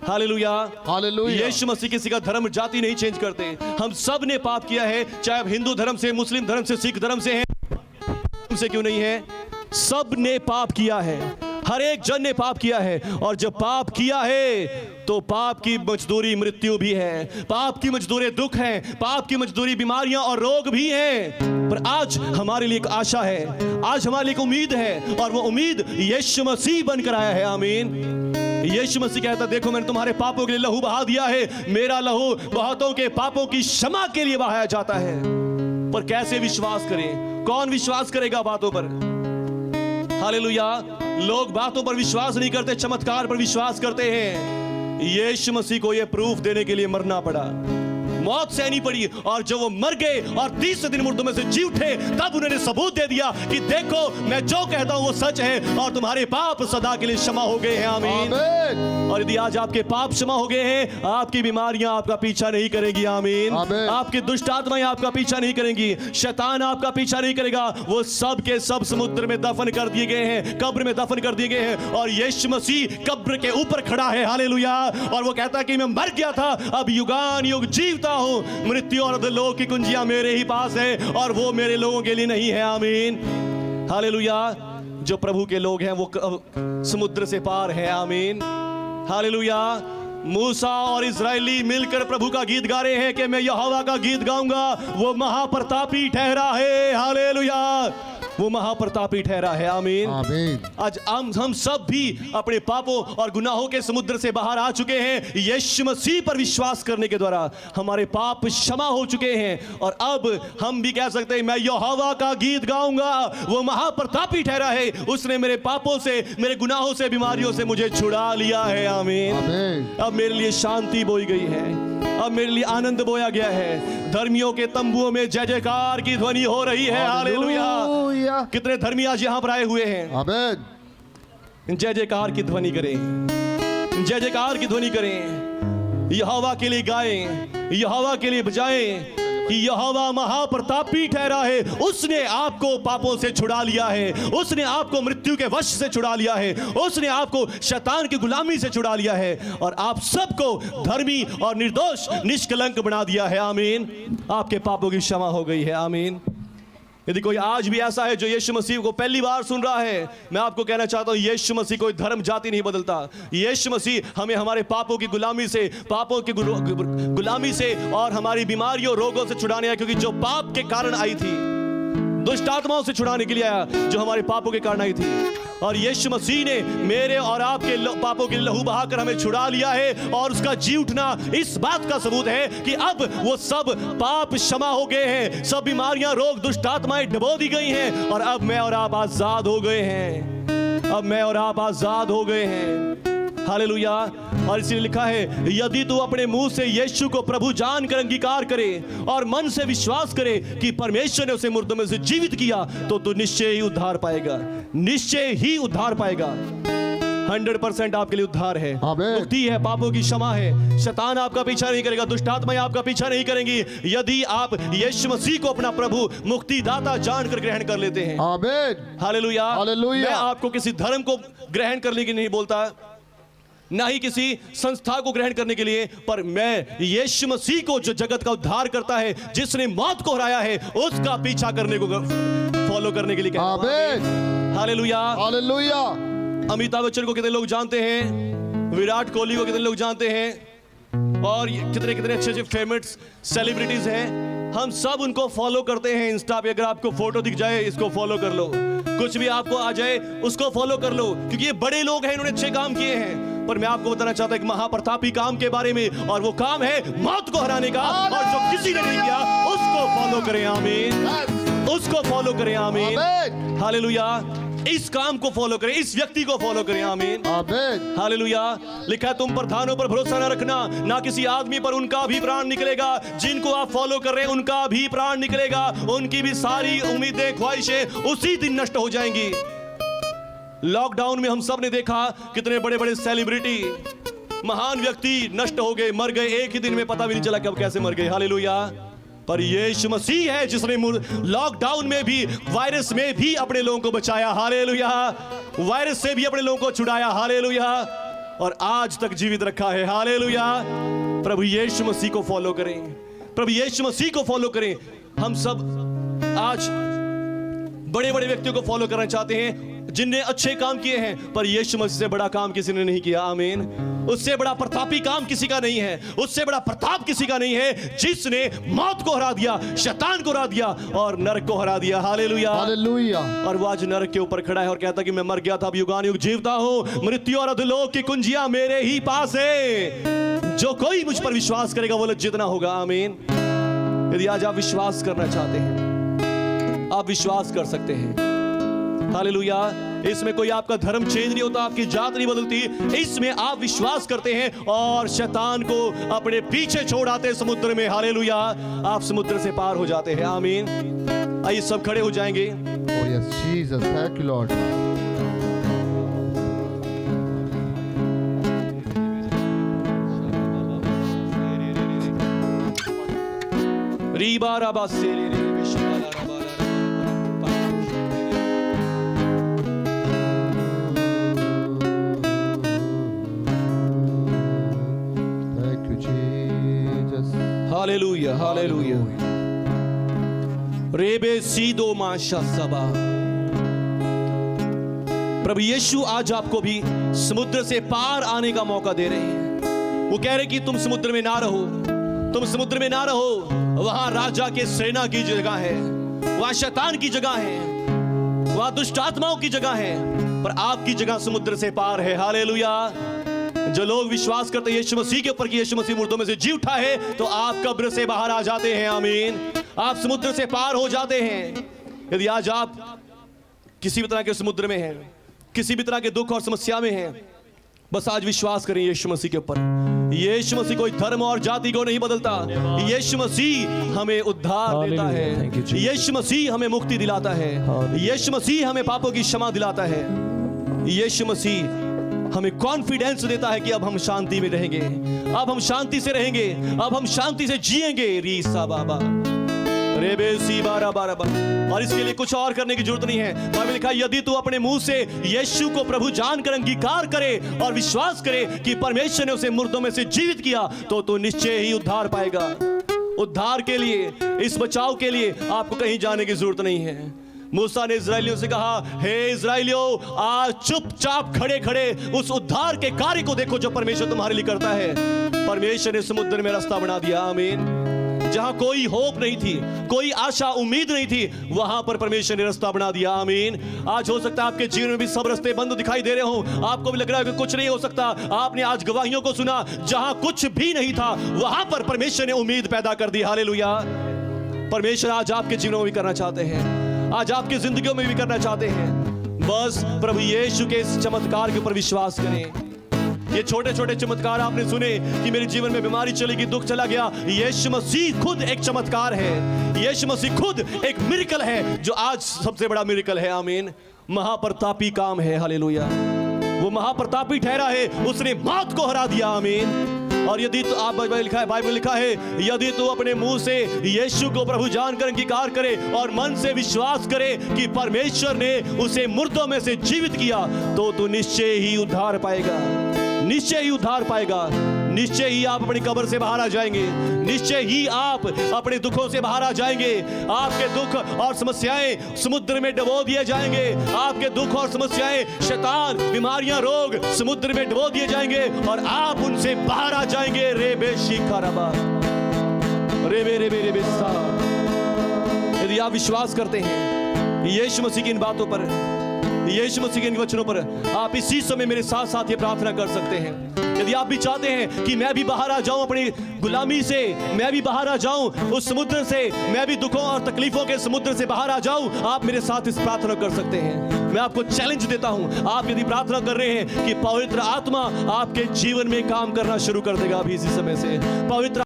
हालेलुया। हालेलुया। यीशु मसीह किसी का धर्म जाति नहीं चेंज करते। हम सब ने पाप किया है, चाहे आप हिंदू धर्म से, मुस्लिम धर्म से, सिख धर्म से हैं, से क्यों नहीं है, सब ने पाप किया है। हर एक जन ने पाप किया है, और जब पाप किया है तो पाप की मजदूरी मृत्यु भी है, पाप की मजदूरी दुख है, पाप की मजदूरी बीमारियां और रोग भी हैं। पर आज हमारे लिए एक आशा है, आज हमारे लिए एक उम्मीद है, और वो उम्मीद यीशु मसीह बनकर आया है। आमीन। यीशु मसीह कहता देखो मैंने तुम्हारे पापों के लिए लहू बहा दिया है। मेरा लहू बहुतों के पापों की क्षमा के लिए बहाया जाता है। पर कैसे विश्वास करें? कौन विश्वास करेगा बातों पर? हालेलुया। लोग बातों पर विश्वास नहीं करते, चमत्कार पर विश्वास करते हैं। यीशु मसीह को यह प्रूफ देने के लिए मरना पड़ा, मौत सहनी पड़ी, और जब वो मर गए और तीसरे दिन मुर्दों में से जी उठे, तब उन्होंने सबूत दे दिया कि देखो मैं जो कहता हूं वो सच है, और तुम्हारे पाप सदा के लिए क्षमा हो गए हैं। आमीन। और यदि आज आपके पाप क्षमा हो गए हैं, आपकी बीमारियां आपका पीछा नहीं करेगी। आमीन। आपकी दुष्ट आत्माएं आपका पीछा नहीं करेंगी, शैतान आपका पीछा नहीं करेगा। वो सब के सब समुद्र में दफन कर दिए गए हैं, कब्र में दफन कर दिए गए हैं, और यीशु मसीह कब्र के ऊपर खड़ा है। हालेलुया। और वो कहता कि मैं मर गया था, अब युगान युग जीवता हूं, मृत्यु और अधोलोक की कुंजियां मेरे ही पास है, और वो मेरे लोगों के लिए नहीं है। आमीन। हालेलुया। जो प्रभु के लोग हैं वो समुद्र से पार है। आमीन। हालेलुया। मूसा और इजरायली मिलकर प्रभु का गीत गा रहे हैं कि मैं यहोवा का गीत गाऊंगा, वो महाप्रतापी ठहरा है। हालेलुया। वो महाप्रतापी ठहरा है। आमीन। आमीन। आज हम सब भी अपने पापों और गुनाहों के समुद्र से बाहर आ चुके हैं। यीशु मसीह पर विश्वास करने के द्वारा हमारे पाप क्षमा हो चुके हैं, और अब हम भी कह सकते हैं मैं यहोवा का गीत गाऊंगा, वो महाप्रतापी ठहरा है, उसने मेरे पापों से, मेरे गुनाहों से, बीमारियों से मुझे छुड़ा लिया है। आमीन। अब मेरे लिए शांति बोई गई है, अब मेरे लिए आनंद बोया गया है। धर्मियों के तंबुओं में जय जयकार की ध्वनि हो रही है। हालेलुया। कितने धर्मी आज यहां पर आए हुए हैं? आमीन। जय जयकार की ध्वनि करें, जय जयकार की ध्वनि करें, यहोवा के लिए गाएं, यहोवा के लिए बजाएं कि यहोवा महाप्रतापी ठहरा है। उसने आपको पापों से छुड़ा लिया है, उसने आपको मृत्यु के वश से छुड़ा लिया है, उसने आपको शैतान की गुलामी से छुड़ा लिया है, और आप सबको धर्मी और निर्दोष निष्कलंक बना दिया है। आमीन। आपके पापों की क्षमा हो गई है। आमीन। यदि कोई आज भी ऐसा है जो यीशु मसीह को पहली बार सुन रहा है, मैं आपको कहना चाहता हूं, यीशु मसीह कोई धर्म जाति नहीं बदलता। यीशु मसीह हमें हमारे पापों की गुलामी से, पापों की गुलामी से और हमारी बीमारियों रोगों से छुड़ाने आया, क्योंकि जो पाप के कारण आई थी, दुष्ट आत्माओं से छुड़ाने के लिए आया, जो हमारे पापों के कारण आई थी। और यीशु मसीह ने मेरे और आपके पापों के लहू बहाकर हमें छुड़ा लिया है, और उसका जी उठना इस बात का सबूत है कि अब वो सब पाप क्षमा हो गए हैं, सब बीमारियां, रोग, दुष्ट आत्माएं डुबो दी गई हैं, और अब मैं और आप आजाद हो गए हैं। अब मैं और आप आजाद हो गए हैं। हालेलुया। और इसलिए लिखा है, यदि तू अपने मुंह से यीशु को प्रभु जानकर अंगीकार करे और मन से विश्वास करे कि परमेश्वर ने उसे मुर्दों में से जीवित किया, तो तू निश्चय ही उद्धार पाएगा। निश्चय ही उद्धार पाएगा। 100% आपके लिए उद्धार है, आमीन। मुक्ति है, पापों की क्षमा है। शैतान आपका पीछा नहीं करेगा, दुष्ट आत्माएं आपका पीछा नहीं करेंगी, यदि आप यीशु मसीह को अपना प्रभु मुक्तिदाता जानकर ग्रहण कर लेते हैं। आमीन। हालेलुया। हालेलुया। मैं आपको किसी धर्म को ग्रहण करने के लिए नहीं बोलता, ना ही किसी संस्था को ग्रहण करने के लिए, पर मैं यीशु मसीह को, जो जगत का उद्धार करता है, जिसने मौत को हराया है, उसका पीछा करने को, फॉलो करने के लिए कहता हूं। आमीन। हालेलुया। हालेलुया। अमिताभ बच्चन को कितने लोग जानते हैं, विराट कोहली को कितने लोग जानते हैं, और कितने कितने अच्छे अच्छे फेमस सेलिब्रिटीज हैं। हम सब उनको फॉलो करते हैं इंस्टा पे। अगर आपको फोटो दिख जाए, इसको फॉलो कर लो, कुछ भी आपको आ जाए उसको फॉलो कर लो, क्योंकि ये बड़े लोग हैं, इन्होंने अच्छे काम किए हैं। पर मैं आपको बताना चाहता हूं एक महाप्रतापी काम के बारे में, और वो काम है मौत को हराने का, और जो किसी ने नहीं किया उसको फॉलो करें। आमीन। उसको फॉलो करें। आमीन। हालेलुया। इस काम को फॉलो करें, इस व्यक्ति को फॉलो करें। आमीन। आमीन। हालेलुया। लिखा है, तुम प्रधानों पर भरोसा न रखना, ना किसी आदमी पर, उनका भी प्राण निकलेगा। जिनको आप फॉलो कर रहे हैं उनका भी प्राण निकलेगा, उनकी भी सारी उम्मीदें, ख्वाहिशें उसी दिन नष्ट हो जाएंगी। लॉकडाउन में हम सब ने देखा कितने बड़े बड़े सेलिब्रिटी, महान व्यक्ति नष्ट हो गए, मर गए, एक ही दिन में पता भी नहीं चला कब कैसे मर गए। हालेलुया। पर यीशु मसीह है जिसने लॉकडाउन में भी, वायरस में भी अपने लोगों को बचाया। हालेलुया। वायरस से भी अपने लोगों को छुड़ाया। हालेलुया। और आज तक जीवित रखा है। हालेलुया। प्रभु यीशु मसीह को फॉलो करें, प्रभु यीशु मसीह को फॉलो करें। हम सब आज बड़े बड़े व्यक्तियों को फॉलो करना चाहते हैं जिनने अच्छे काम किए हैं, पर यीशु मसीह से बड़ा काम किसी ने नहीं किया। आमीन। उससे बड़ा प्रतापी काम किसी का नहीं है, उससे बड़ा प्रताप किसी का नहीं है, जिसने मौत को हरा दिया, शैतान को हरा दिया और नरक को हरा दिया। हालेलुया। हालेलुया। और वो आज नरक के ऊपर खड़ा है और कहता कि मैं मर गया था, अब युगानुयुग जीवता हूं, मृत्यु और अधोलोक की कुंजियां मेरे ही पास है। जो कोई मुझ पर विश्वास करेगा वो लज्जित ना होगा। आमीन। यदि आज आप विश्वास करना चाहते हैं, आप विश्वास कर सकते हैं। हालेलुया। इसमें कोई आपका धर्म चेंज नहीं होता, आपकी जात नहीं बदलती, इसमें आप विश्वास करते हैं और शैतान को अपने पीछे छोड़ आते समुद्र में। हालेलुया। आप समुद्र से पार हो जाते हैं। आमीन। आइए सब खड़े हो जाएंगे। Oh yes, Jesus, thank you Lord. Reeba राबा सेरे रे विशाला राबा Thank you Jesus. Hallelujah. Hallelujah. रेबे सीदो माशा सबा। प्रभु यीशु आज आपको भी समुद्र से पार आने का मौका दे रहे हैं। वो कह रहे कि तुम समुद्र में ना रहो, तुम समुद्र में ना रहो, वहां राजा के सेना की जगह है, वहां शैतान की जगह है, वहां दुष्ट आत्माओं की जगह है, पर आपकी जगह समुद्र से पार है। हालेलुया। जो लोग विश्वास करते हैं यीशु मसीह के ऊपर कि यीशु मसीह मुर्दों में से जी उठा है, तो आप कब्र से बाहर आ जाते हैं। आमीन। आप समुद्र से पार हो जाते हैं। यदि आज आप किसी भी तरह के समुद्र में हैं, किसी भी तरह के दुख और समस्या में हैं, बस आज विश्वास करें यीशु मसीह के ऊपर। यीशु मसीह कोई धर्म और जाति को नहीं बदलता। यीशु मसीह हमें उद्धार देता है, यीशु मसीह हमें मुक्ति दिलाता है, यीशु मसीह हमें पापों की क्षमा दिलाता है। यीशु मसीह हमें कॉन्फिडेंस देता है कि अब हम शांति में रहेंगे, अब हम शांति से रहेंगे, अब हम शांति से जिएंगे। रीसा बाबा रेबे सी बारा बारा बा। और इसके लिए कुछ और करने की जरूरत नहीं है। बाइबल लिखा है, यदि तू अपने मुंह से यीशु को प्रभु जानकर अंगीकार करे और विश्वास करे कि परमेश्वर ने उसे मुर्दों में से जीवित किया, तो तू निश्चय ही उद्धार पाएगा। उद्धार के लिए, इस बचाव के लिए आपको कहीं जाने की जरूरत नहीं है। मूसा ने इजराइलियों से कहा, हे इजराइलियों, आज चुपचाप खड़े खड़े उस उद्धार के कार्य को देखो जो परमेश्वर तुम्हारे लिए करता है। परमेश्वर ने समुद्र में रास्ता बना दिया, आमीन। जहां कोई होप नहीं थी, कोई आशा उम्मीद नहीं थी, वहां पर परमेश्वर ने रास्ता बना दिया, आमीन। आज हो सकता है आपके जीवन में भी सब रास्ते बंद दिखाई दे रहे हो, आपको भी लग रहा है कि कुछ नहीं हो सकता। आपने आज गवाहियों को सुना, जहां कुछ भी नहीं था वहां पर परमेश्वर ने उम्मीद पैदा कर दी, हालेलुया। परमेश्वर आज आपके जीवन में भी करना चाहते हैं, आज आपकी जिंदगियों में भी करना चाहते हैं। बस प्रभु यीशु के इस चमत्कार के ऊपर विश्वास करें। ये छोटे छोटे चमत्कार आपने सुने कि मेरे जीवन में बीमारी चली गई, दुख चला गया। यीशु मसीह खुद एक चमत्कार है, यीशु मसीह खुद एक मिरेकल है, जो आज सबसे बड़ा मिरेकल है, आमीन। महाप्रतापी काम है, हालेलुया। वो महाप्रतापी ठहरा है, उसने मौत को हरा दिया, आमीन। और यदि तो आप बाइबल लिखा है, यदि तू अपने मुंह से यीशु को प्रभु जानकर अंगीकार करे और मन से विश्वास करे कि परमेश्वर ने उसे मुर्दों में से जीवित किया, तो तू निश्चय ही उद्धार पाएगा, निश्चय ही उद्धार पाएगा। निश्चय ही आप अपनी कब्र से बाहर आ जाएंगे, निश्चय ही आप अपने दुखों से बाहर आ जाएंगे। आपके दुख और समस्याएं समुद्र में डुबो दिए जाएंगे, आपके दुख और समस्याएं, शैतान, बीमारियां, रोग समुद्र में डुबो दिए जाएंगे और आप उनसे बाहर आ जाएंगे। रेबे शिखरबा, रेबे रेबे रेबे सा। यदि आप विश्वास करते हैं यीशु मसीह की इन बातों पर, यीशु मसीह के इन वचनों पर, आप इसी समय मेरे साथ साथ ये प्रार्थना कर सकते हैं। यदि आप भी चाहते हैं कि मैं भी बाहर आ जाऊं अपनी गुलामी से, मैं भी बाहर आ जाऊं उस समुद्र से, मैं भी दुखों और तकलीफों के समुद्र से बाहर आ जाऊं, आप मेरे साथ इस प्रार्थना कर सकते हैं। मैं आपको चैलेंज देता हूं, आप यदि प्रार्थना कर रहे हैं कि पवित्र आत्मा आपके जीवन में काम करना शुरू कर देगा अभी इसी समय से। पवित्र